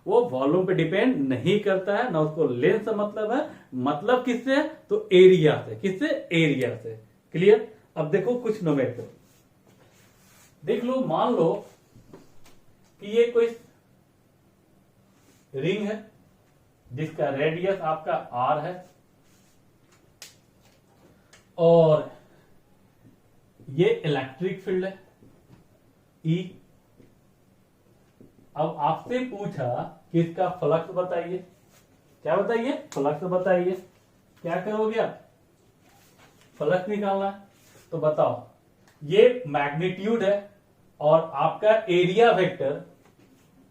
वो वॉल्यूम पे डिपेंड नहीं करता है, ना उसको लेंथ से मतलब है, मतलब किससे है, तो एरिया से, किससे, एरिया से। क्लियर। अब देखो कुछ न्यूमेरिकल देख लो, मान लो कि ये कोई रिंग है जिसका रेडियस आपका r है, और ये इलेक्ट्रिक फील्ड है E। अब आपसे पूछा कि इसका फ्लक्स बताइए, क्या बताइए, फ्लक्स बताइए। क्या करोगे आप, फ्लक्स निकालना है, तो बताओ, ये मैग्नीट्यूड है और आपका एरिया वेक्टर,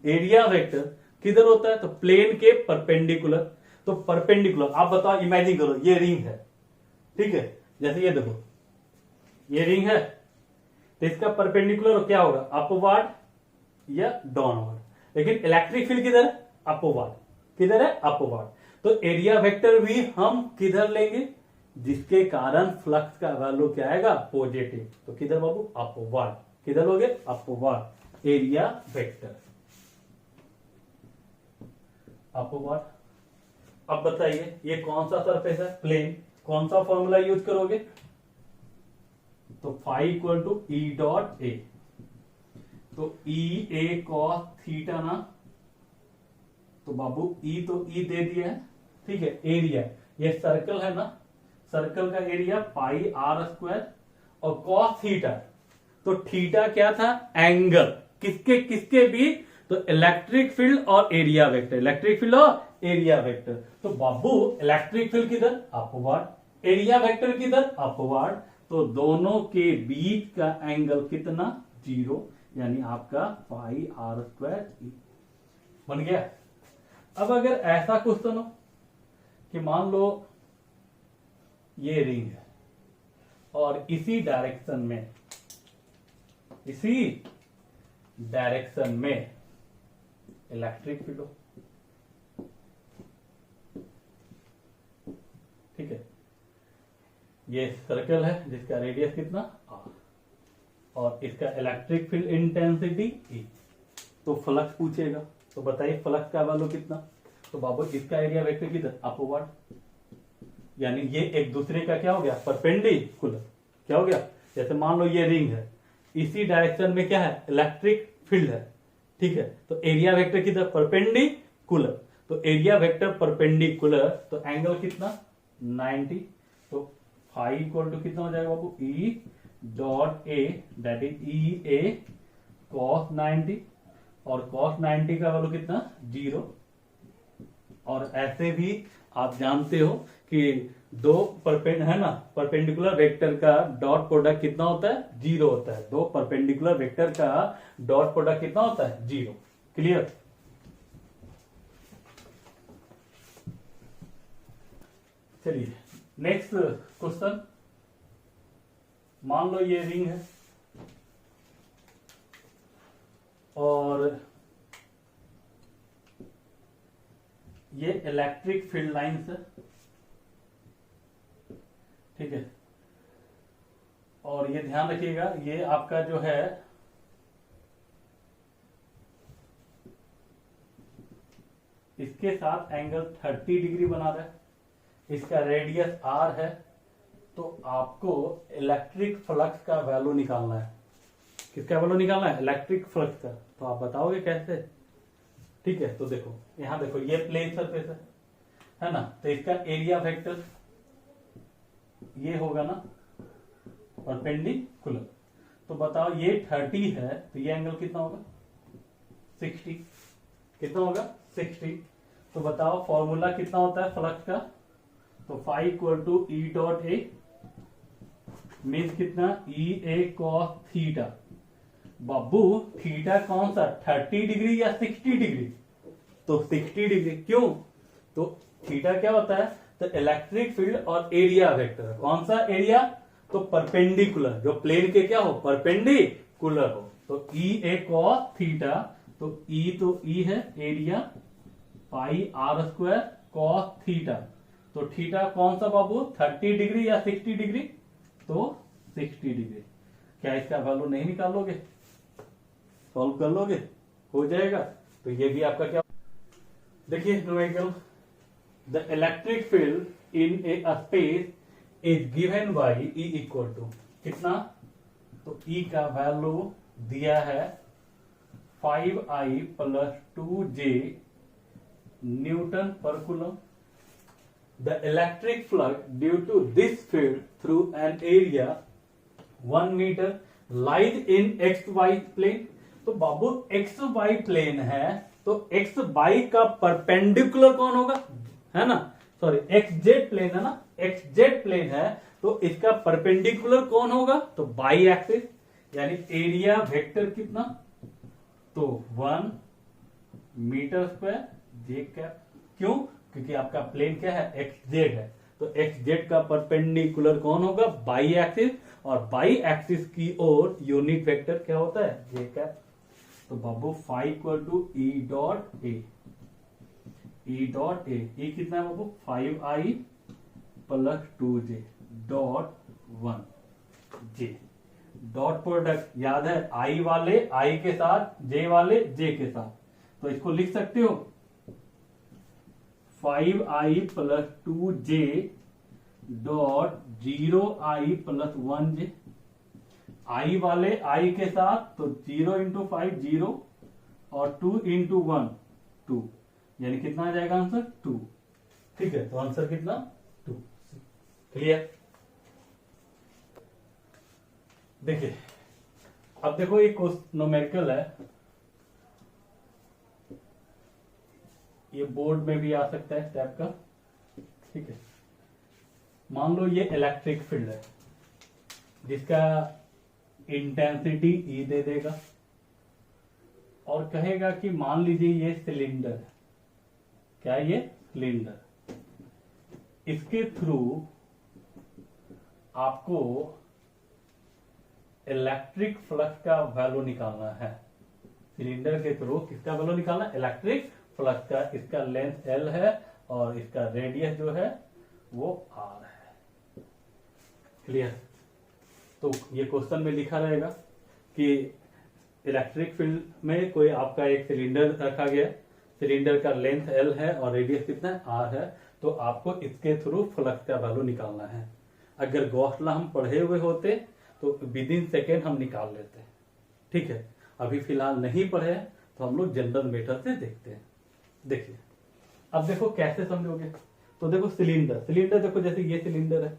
एरिया वेक्टर किधर होता है, तो प्लेन के परपेंडिकुलर। तो परपेंडिकुलर आप बताओ, इमेजिन करो ये रिंग है, ठीक है, जैसे ये देखो ये रिंग है, तो इसका परपेंडिकुलर क्या होगा, अपवर्ड या डाउनवर्ड। लेकिन इलेक्ट्रिक फील्ड किधर है, अपवर्ड, किधर है, अपवर्ड। तो एरिया वेक्टर भी हम किधर लेंगे, जिसके कारण फ्लक्स का वैल्यू क्या आएगा, पॉजिटिव। तो किधर बाबू, अपवर्ड, किधर लोगे, अपवर्ड, एरिया वेक्टर, अपवर्ड। अब बताइए ये कौन सा सरफेस है, प्लेन, कौन सा फॉर्मूला यूज करोगे, तो phi equal to E dot A. तो ई ए कॉस थीटा ना, तो बाबू ई तो ई दे दिया है, ठीक है। एरिया, ये सर्कल है ना, सर्कल का एरिया पाई आर स्क्वायर, और कॉस थीटा, तो थीटा क्या था, एंगल, किसके किसके बीच, तो इलेक्ट्रिक फील्ड और एरिया वेक्टर, इलेक्ट्रिक फील्ड और एरिया वेक्टर। तो बाबू इलेक्ट्रिक फील्ड किधर, अपवर्ड, एरिया वेक्टर किधर, अपवर्ड, तो दोनों के बीच का एंगल कितना, 0, यानी आपका पाई आर स्क्वायर बन गया। अब अगर ऐसा क्वेश्चन हो कि मान लो ये रिंग है और इसी डायरेक्शन में इलेक्ट्रिक फील्ड हो, ठीक है, ये सर्कल है जिसका रेडियस कितना r और इसका इलेक्ट्रिक फील्ड इंटेंसिटी E, तो फ्लक्स पूछेगा, तो बताइए फ्लक्स का वैल्यू कितना, तो बाबू इसका एरिया वेक्टर किधर, अपवर्ड, यानी ये एक दूसरे का क्या हो गया, परपेंडिकुलर, क्या हो गया, जैसे मान लो ये रिंग है, इसी डायरेक्शन में क्या है, इलेक्ट्रिक फील्ड है, ठीक है, तो एरिया वेक्टर किधर, परपेंडिकुलर, तो एरिया वेक्टर परपेंडिकुलर, तो एंगल कितना 90, तो फाई इक्वल टू कितना हो जाएगा बाबू, E dot A, that is E A cos 90, और कॉस 90 का वैल्यू कितना 0, और ऐसे भी आप जानते हो कि दो है ना, परपेंडिकुलर वेक्टर का डॉट प्रोडक्ट कितना होता है, 0 होता है, दो परपेंडिकुलर वेक्टर का डॉट प्रोडक्ट कितना होता है, 0, क्लियर। चलिए नेक्स्ट क्वेश्चन, मान लो ये रिंग है और ये इलेक्ट्रिक फील्ड लाइन्स है, ठीक है, और ये ध्यान रखिएगा ये आपका जो है इसके साथ एंगल 30 डिग्री बना रहा है, इसका रेडियस r है, तो आपको इलेक्ट्रिक फ्लक्स का वैल्यू निकालना है, किसका वैल्यू निकालना है, इलेक्ट्रिक फ्लक्स का, तो आप बताओगे कैसे, ठीक है, तो देखो यहां देखो ये प्लेन सरफेस है ना, तो इसका एरिया वेक्टर ये होगा ना परपेंडिकुलर, तो बताओ ये 30 है तो ये एंगल कितना होगा 60, कितना होगा 60, तो बताओ फॉर्मूला कितना होता है फ्लक्स का, तो phi equal to E dot A means कितना, ई ए कॉस थीटा, बाबू थीटा कौन सा 30 डिग्री या 60 डिग्री, तो 60 डिग्री, क्यों, तो थीटा क्या होता है, तो इलेक्ट्रिक फील्ड और एरिया वेक्टर, कौन सा एरिया, तो परपेंडिकुलर, जो प्लेन के क्या हो, परपेंडिकुलर हो, तो ई ए कॉस थीटा, तो ई है area pi are square cos theta, तो थीटा कौन सा बाबू 30 डिग्री या 60 डिग्री, तो 60 डिग्री, क्या इसका वैल्यू नहीं निकालोगे, सॉल्व कर लोगे, हो जाएगा, तो ये भी आपका क्या, देखिए numerical, the electric field in a space is given by E equal to कितना, तो ई का वैल्यू दिया है 5i प्लस 2j न्यूटन पर coulomb, the electric flux due to this field through an area 1 metre lies in X Y plane, तो बाबू x Y plane है, तो एक्स वाई का परपेंडिकुलर कौन होगा, है ना, सॉरी एक्स जेड प्लेन है ना, एक्स जेड प्लेन है, तो इसका परपेंडिकुलर कौन होगा, तो बाई एक्सिस, यानी एरिया वेक्टर कितना, तो 1 मीटर स्क्वायर जे कैप, क्यों, क्योंकि आपका प्लेन क्या है, एक्स जेड है, तो एक्स जेड का परपेंडिकुलर कौन होगा, बाई एक्सिस, और बाई एक्सिस की ओर यूनिट वेक्टर क्या होता है, जे कैप, तो बाबू phi equal to E dot A, E dot A कितना है बाबू 5i प्लस 2j डॉट 1j, डॉट प्रोडक्ट याद है, आई वाले आई के साथ, जे वाले जे के साथ, तो इसको लिख सकते हो 5i plus 2j dot 0i plus 1j, आई वाले आई के साथ, तो 0 इंटू 5 0 और 2 इंटू 1 2, यानी कितना आ जाएगा आंसर 2, ठीक है, तो आंसर कितना 2, क्लियर। देखिए अब देखो एक न्यूमेरिकल है, ये बोर्ड में भी आ सकता है इस टाइप का, ठीक है। मान लो ये इलेक्ट्रिक फील्ड है जिसका इंटेंसिटी ई दे देगा और कहेगा कि मान लीजिए ये सिलेंडर है, क्या ये सिलेंडर, इसके थ्रू आपको इलेक्ट्रिक फ्लक्स का वैल्यू निकालना है। सिलेंडर के थ्रू किसका वैल्यू निकालना है? इलेक्ट्रिक फ्लक्स का। इसका लेंथ एल है और इसका रेडियस जो है वो आर है। क्लियर? तो ये क्वेश्चन में लिखा रहेगा कि इलेक्ट्रिक फील्ड में कोई आपका एक सिलेंडर रखा गया, सिलेंडर का लेंथ एल है और रेडियस कितना है? आर है। तो आपको इसके थ्रू फ्लक्स का वैल्यू निकालना है। अगर गॉस लॉ हम पढ़े हुए होते तो विद इन सेकेंड हम निकाल लेते, ठीक है। अभी फिलहाल नहीं पढ़े तो हम लोग जनरल मेथड से देखते हैं। देखिए अब देखो कैसे समझोगे। तो देखो सिलेंडर, सिलेंडर देखो जैसे ये सिलेंडर है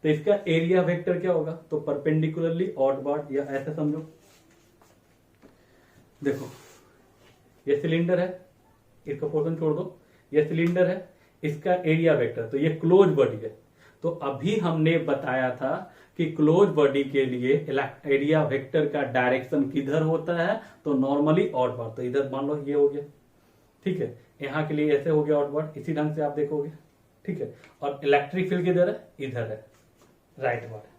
तो इसका एरिया वेक्टर क्या होगा? तो परपेंडिकुलरली ऑटवर्ड, या ऐसे समझो। देखो ये सिलेंडर है, इसका पोर्शन छोड़ दो, ये सिलेंडर है, इसका एरिया वेक्टर, तो ये क्लोज बॉडी है। तो अभी हमने बताया था कि क्लोज बॉडी के लिए एरिया वेक्टर का डायरेक्शन किधर होता है? तो नॉर्मली आउटवर्ड। तो इधर मान लो ये हो गया, ठीक है। यहाँ के लिए ऐसे हो गया आउटवर्ड, इसी ढंग से आप देखोगे, ठीक है। और इलेक्ट्रिक फील्ड किधर है? इधर है, राइटवर्ड।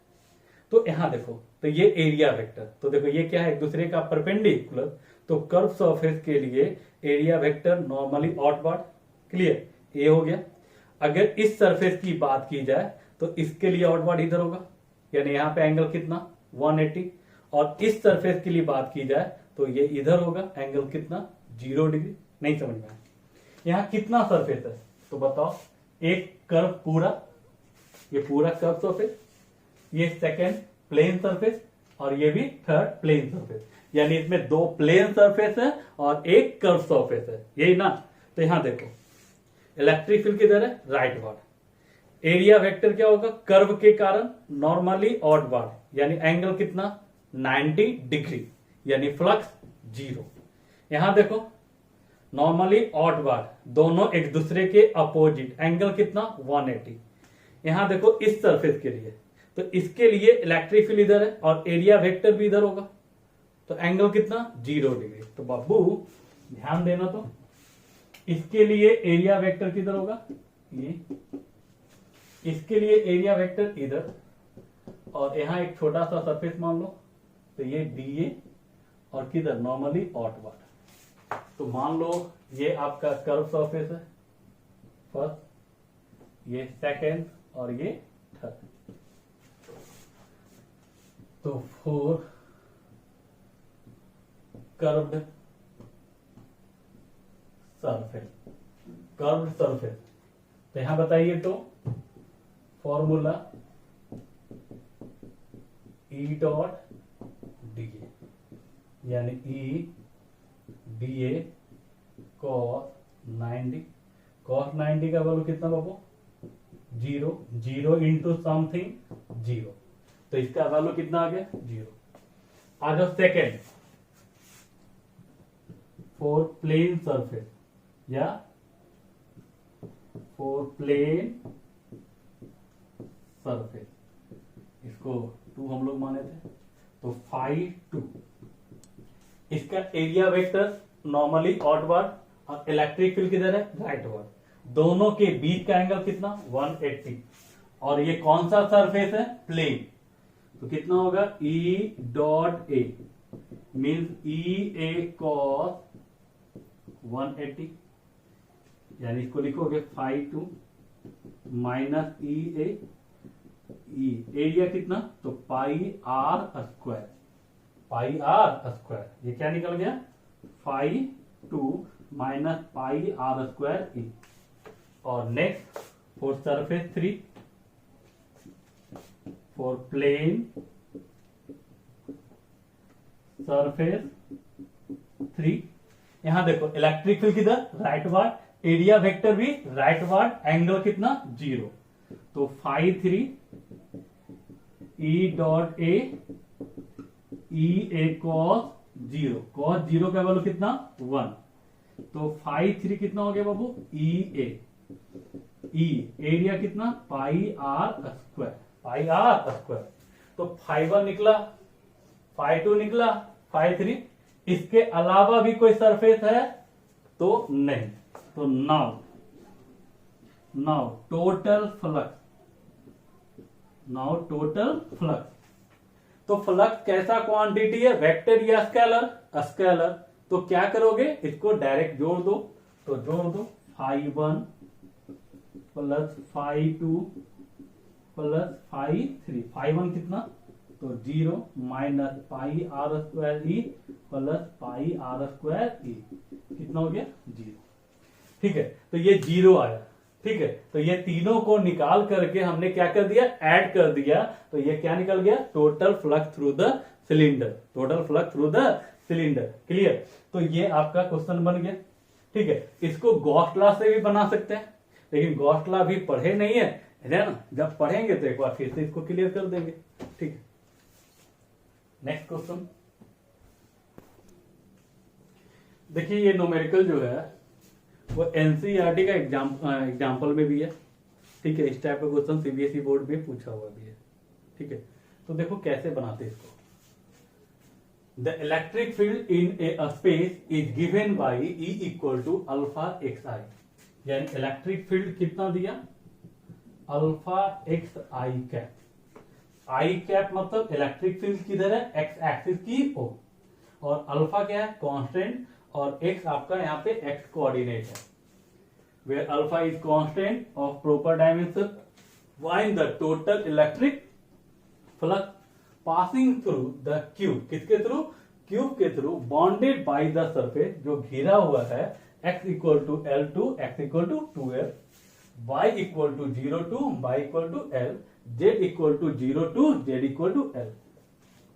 तो यहाँ देखो, तो ये एरिया वेक्टर, तो देखो ये क्या है? एक दूसरे का परपेंडिकुलर। तो कर्व सरफेस के लिए area vector normally outward. Clear? ये हो गया। अगर इस सरफेस की बात की जाए तो इसके लिए आउटवर्ड इधर होगा, यानी यहाँ पे एंगल कितना? 180। और इस सरफेस के लिए बात की जाए तो ये इधर होगा, एंगल कितना? 0 डिग्री। नहीं समझ में आया? यहाँ कितना सरफेस है तो बताओ? एक कर्व पूरा, ये पूरा कर्व सरफेस, ये सेकेंड प्लेन सरफेस और ये भी थर्ड प्लेन सरफेस, यानी इसमें 2 प्लेन सरफेस है और एक कर्व सरफेस है, यही ना। तो यहां देखो इलेक्ट्रिक फील्ड किधर है? राइटवर्ड। एरिया वेक्टर क्या होगा? कर्व के कारण नॉर्मली आउटवर्ड, यानी एंगल कितना? 90 डिग्री, यानी फ्लक्स 0। यहां देखो नॉर्मली आउटवर्ड, दोनों एक दूसरे के अपोजिट, एंगल कितना? 180। यहां देखो इस सरफेस के लिए, तो इसके लिए इलेक्ट्रिक फील्ड इधर है और एरिया वेक्टर भी इधर होगा, तो एंगल कितना? 0 डिग्री। तो बाबू ध्यान देना, तो इसके लिए एरिया वेक्टर किधर होगा? ये, इसके लिए एरिया वेक्टर इधर, और यहां एक छोटा सा सरफेस मान लो, तो ये डीए और किधर? Normally outward. तो मान लो ये आपका कर्व सरफेस है फर्स्ट, ये सेकेंड और ये थर्ड। तो 4 कर्व्ड सरफेस, कर्व्ड सरफेस। तो यहां बताइए तो फॉर्मूला ई डॉट डीए, यानी ई डीए कॉस 90। कॉस 90 का वैल्यू कितना बाबू? 0। 0 इंटू समथिंग 0, तो इसका वैल्यू कितना आ गया? 0। आ जाओ सेकेंड, फॉर प्लेन सरफेस या फॉर प्लेन सरफेस, इसको 2 हम लोग माने थे, तो 5 2। इसका एरिया वेक्टर नॉर्मली आउटवर्ड और इलेक्ट्रिक फील्ड किधर है? राइटवर्ड। दोनों के बीच का एंगल कितना? 180। और ये कौन सा सरफेस है? प्लेन। तो कितना होगा? ई dot A means E A cos 180, यानी इसको लिखोगे 5 2 माइनस ई ए, ई एरिया कितना? तो pi are square, pi are square. ये क्या निकल गया? 5 2 minus pi are square E. और next for surface 3, for plane surface 3। यहां देखो इलेक्ट्रिक फील्ड किधर? राइटवर्ड, एरिया वेक्टर भी राइटवर्ड, एंगल कितना? 0। तो 5 3 E dot A, E A cos 0, cos 0 का वैल्यू कितना? 1। तो फाई 3 कितना हो गया बाबू, ई ए, ई एरिया कितना, pi are square, pi are square. तो फाई 1 निकला, फाई 2 निकला, फाई 3, इसके अलावा भी कोई सरफेस है तो नहीं। तो now total flux, now total flux. तो फ्लक्स कैसा क्वांटिटी है, वेक्टर या स्केलर, स्केलर। तो क्या करोगे, इसको डायरेक्ट जोड़ दो, तो जोड़ दो phi 1 plus phi 2 plus phi 3, phi 1 कितना, तो 0 minus pi are square E plus pi are square E, कितना हो गया 0। ठीक है, तो ये 0 आया। ठीक है, तो ये तीनों को निकाल करके हमने क्या कर दिया, ऐड कर दिया। तो ये क्या निकल गया, total flux through the cylinder, total flux through the cylinder. Clear, तो ये आपका क्वेश्चन बन गया। ठीक है, इसको गॉस लॉ से भी बना सकते हैं, लेकिन गॉस लॉ भी पढ़े नहीं है ना, जब पढ़ेंगे तो एक बार फिर से इसको क्लियर कर देंगे। ठीक है, नेक्स्ट क्वेश्चन देखिए, ये न्यूमेरिकल जो है वो एनसीईआरटी का एग्जाम्पल में भी है। ठीक है, इस टाइप का क्वेश्चन सीबीएसई बोर्ड में पूछा हुआ भी है। ठीक है, तो देखो कैसे बनाते हैं इसको। The electric field in a space is given by E equal to alpha x i, यानी इलेक्ट्रिक फील्ड कितना दिया, alpha x i cap. I cap मतलब इलेक्ट्रिक फील्ड किधर है, एक्स एक्सिस की ओर, और अल्फा क्या है, कांस्टेंट, और एक्स आपका यहाँ पे एक्स कोऑर्डिनेट है, where alpha is constant of proper dimension, find the total electric flux passing through the cube, किसके थ्रू, क्यूब के थ्रू, बॉन्डेड बाय द सरफेस, जो घिरा हुआ है, x equal to L to X equal to 2l, y equal to 0 to y equal to l, z equal to 0 to z equal to l।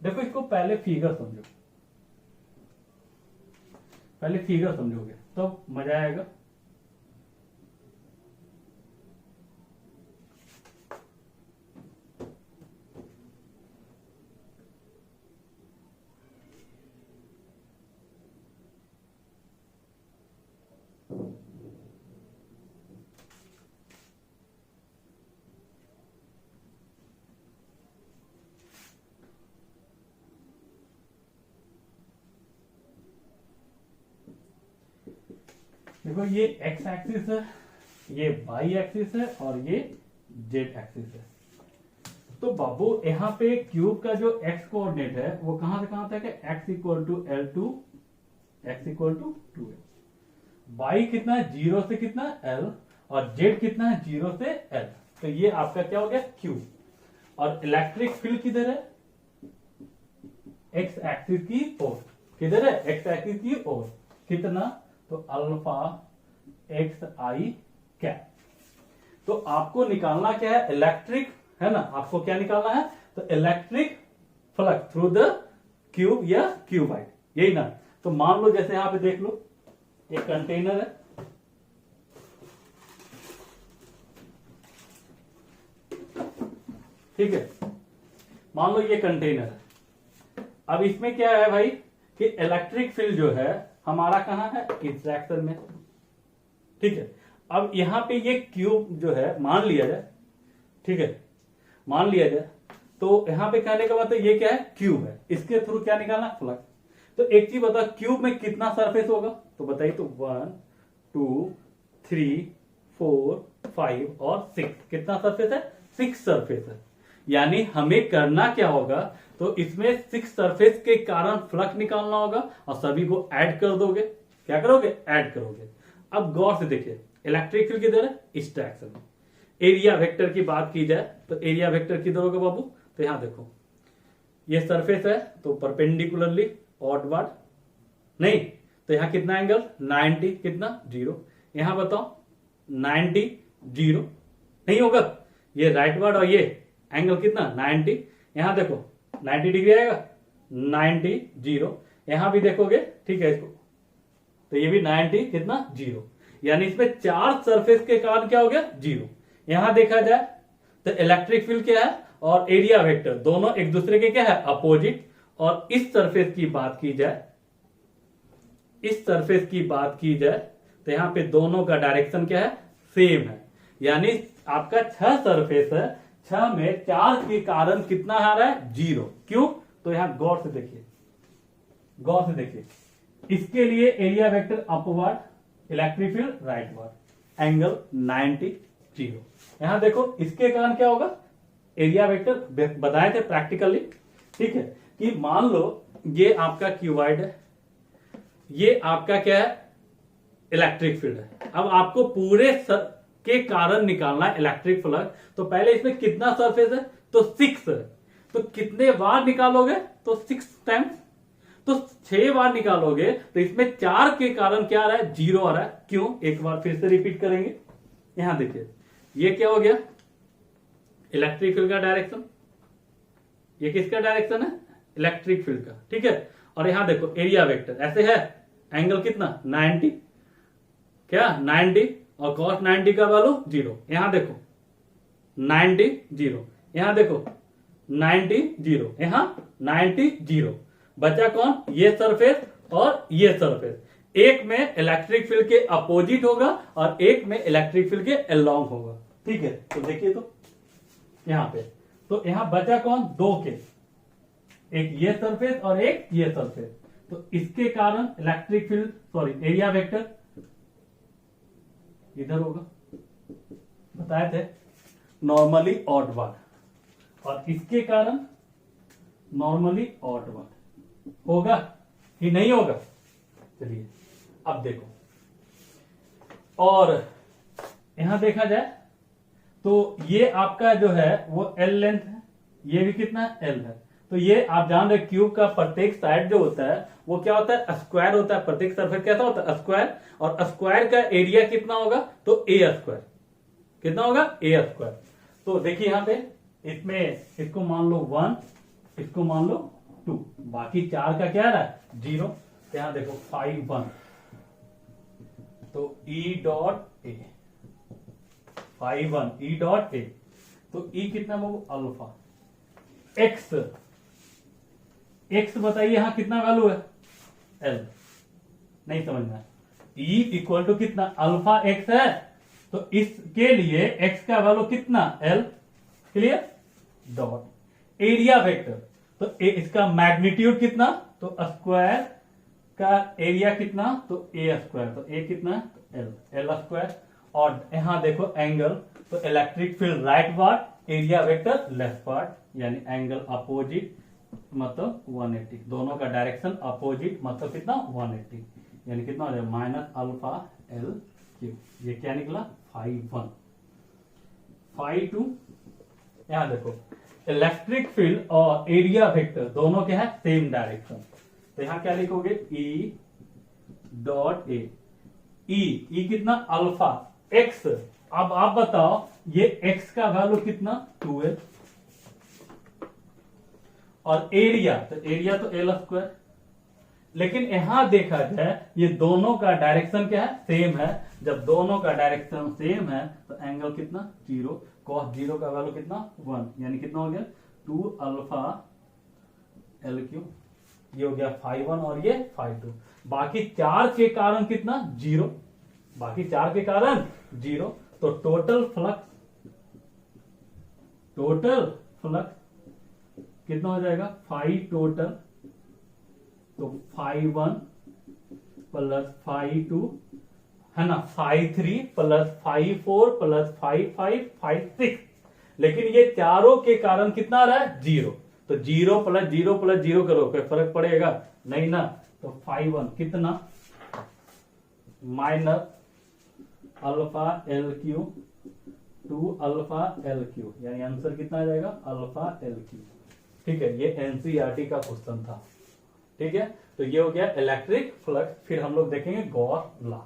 देखो इसको पहले फिगर समझो, पहले फिगर समझोगे तो मजा आएगा। देखो ये एक्स एक्सिस है, ये वाई एक्सिस है, और ये जेड एक्सिस है। तो बाबू यहाँ पे क्यूब का जो एक्स कोऑर्डिनेट है वो कहां से कहां तक है, X equal to L to X equal to 2l, Y कितना है 0 से कितना l, और जेड कितना है 0 से l। तो ये आपका क्या हो गया, क्यूब। और इलेक्ट्रिक फील्ड किधर है, एक्स एक्सिस की ओर, किधर है, एक्स एक्सिस की ओर, कितना, तो अल्फा एक्स आई कैप। तो आपको निकालना क्या है, इलेक्ट्रिक, है ना, आपको क्या निकालना है, तो electric flux through the cube या क्यूबाइड, यही ना। तो मान लो जैसे यहां पे देख लो, एक कंटेनर है, ठीक है, मान लो ये कंटेनर है। अब इसमें क्या है भाई कि इलेक्ट्रिक फील्ड जो है हमारा कहां है, इस डायरेक्शन में। ठीक है, अब यहां पे ये क्यूब जो है मान लिया जाए, ठीक है, मान लिया जाए, तो यहां पे कहने का मतलब ये क्या है, क्यूब है, इसके थ्रू क्या निकालना, फ्लक्स। तो एक चीज बता, क्यूब में कितना सरफेस होगा, तो बताइए, तो 1 2 3 4 5 और 6, कितना सरफेस है, 6 सरफेस है। यानी हमें करना क्या होगा, तो इसमें 6 सरफेस के कारण फ्लक्स निकालना होगा, और सभी को ऐड कर दोगे, क्या करोगे, ऐड करोगे। अब गौर से देखिए, इलेक्ट्रिक फील्ड किधर है, इस डायरेक्शन में। एरिया वेक्टर की बात की जाए तो एरिया वेक्टर किधर होगा बाबू, तो यहां देखो, ये सरफेस है तो परपेंडिकुलरली ऑडवर्ड, नहीं तो यहां कितना एंगल, 90, कितना 0, यहां बताओ 90 0 नहीं होगा, ये राइटवर्ड, और ये एंगल कितना 90, यहां देखो 90 डिग्री आएगा, 90 0, यहां भी देखोगे, ठीक है, इसको तो ये भी 90 कितना 0, यानी इसमें 4 सरफेस के कारण क्या हो गया, 0। यहां देखा जाए तो इलेक्ट्रिक फील्ड क्या है और एरिया वेक्टर दोनों एक दूसरे के क्या है, अपोजिट। और इस सरफेस की बात की जाए इस सरफेस की बात की जाए तो यहाँ पे दोनों का डायरेक्शन क्या है, सेम है। यानी आपका 6 सरफेस है, 6 में 4 के कारण कितना आ रहा है, 0। क्यों, तो यहां गौर से देखिए, गौर से देखिए, इसके लिए area vector upward, electric field rightward, angle 90 0। यहां देखो इसके कारण क्या होगा, एरिया वेक्टर बताए थे प्रैक्टिकली, ठीक है, कि मान लो ये आपका क्यूबॉइड है, ये आपका क्या है, इलेक्ट्रिक फील्ड है। अब आपको पूरे के कारण निकालना है इलेक्ट्रिक फ्लक्स, तो पहले इसमें कितना सरफेस है, तो 6 है। तो कितने बार निकालोगे, तो 6 टाइम्स, तो 6 बार निकालोगे तो इसमें 4 के कारण क्या आ रहा है, 0 आ रहा है। क्यों, एक बार फिर से रिपीट करेंगे। यहां देखिए ये क्या हो गया, इलेक्ट्रिक फील्ड का डायरेक्शन, ये किसका डायरेक्शन है, इलेक्ट्रिक फील्ड का, ठीक है। और यहां देखो एरिया वेक्टर ऐसे है, एंगल कितना 90, क्या 90, और cos 90 का वैल्यू 0। यहां देखो 90 0, यहां देखो 90 0, यहां 90 0। बचा कौन, ये सरफेस और ये सरफेस। एक में इलेक्ट्रिक फील्ड के अपोजिट होगा और एक में इलेक्ट्रिक फील्ड के अलोंग होगा, ठीक है। तो देखिए तो यहां पे, तो यहां बचा कौन, 2 के, एक ये सरफेस और एक ये सरफेस। तो इसके कारण electric field, sorry area vector इधर होगा, बताए थे नॉर्मली ऑडवर्ड, और इसके कारण नॉर्मली ऑडवर्ड होगा कि नहीं होगा। चलिए अब देखो, और यहां देखा जाए तो ये आपका जो है वो एल लेंथ है, ये भी कितना एल है। तो ये आप जान रहे क्यूब का प्रत्येक साइड जो होता है वो क्या होता है, स्क्वायर होता है। प्रत्येक सरफेस कैसा होता है, स्क्वायर, और स्क्वायर का एरिया कितना होगा, तो ए स्क्वायर, कितना होगा, ए स्क्वायर। तो देखिए यहां पे, इसमें इसको मान लो 1, इसको मान लो 2, बाकी 4 का क्या रहा है, 0। यहां देखो 5 1, तो ई dot A, 5 1 E dot A, तो ई कितना वो अल्फा, एक्स, एक्स बताइए यहां कितना वैल्यू है, एल, नहीं समझना, ई इक्वल टू कितना, अल्फा एक्स है, तो इसके लिए एक्स का वैल्यू कितना, L, clear. Dot area vector, तो इसका मैग्नीट्यूड कितना, तो स्क्वायर का एरिया कितना, तो ए स्क्वायर, तो ए कितना, एल, एल स्क्वायर। और यहां देखो एंगल, तो electric field right part, area vector left part, यानी एंगल अपोजिट मतलब 180, दोनों का डायरेक्शन अपोजिट मतलब कितना 180, यानी कितना हो जाएगा माइनस अल्फा एल क्यू। ये क्या निकला 5 1 5 2। यहां देखो इलेक्ट्रिक फील्ड और एरिया वेक्टर दोनों के हैं सेम डायरेक्शन, तो यहां क्या लिखोगे, ई डॉट ए, ई कितना अल्फा एक्स। अब आप बताओ ये एक्स का वैल्यू कितना 2 और एरिया, तो एरिया तो एल स्क्वायर। लेकिन यहां देखा जाए ये दोनों का डायरेक्शन क्या है, सेम है। जब दोनों का डायरेक्शन सेम है तो एंगल कितना 0, cos 0 का वैल्यू कितना 1, यानी कितना हो गया 2 अल्फा एल क्यू। ये हो गया 5 1 और ये 5 2। बाकी 4 के कारण कितना 0, बाकी 4 के कारण 0। तो टोटल फ्लक्स कितना हो जाएगा 5 टोटल, तो 5 1 प्लस 5 2 है ना, 5 3 प्लस 5 4 प्लस 5 5 5 6। लेकिन ये चारों के कारण कितना आ रहा है 0, तो 0 प्लस 0 प्लस 0 करो, कोई फर्क पड़ेगा नहीं ना। तो 5 1 कितना minus alpha L Q 2 alpha L Q, यानी आंसर कितना आ जाएगा अल्फा एल क्यू। ठीक है, ये एनसीईआरटी का क्वेश्चन था। ठीक है, तो ये हो गया इलेक्ट्रिक फ्लक्स। फिर हम लोग देखेंगे गॉस लॉ।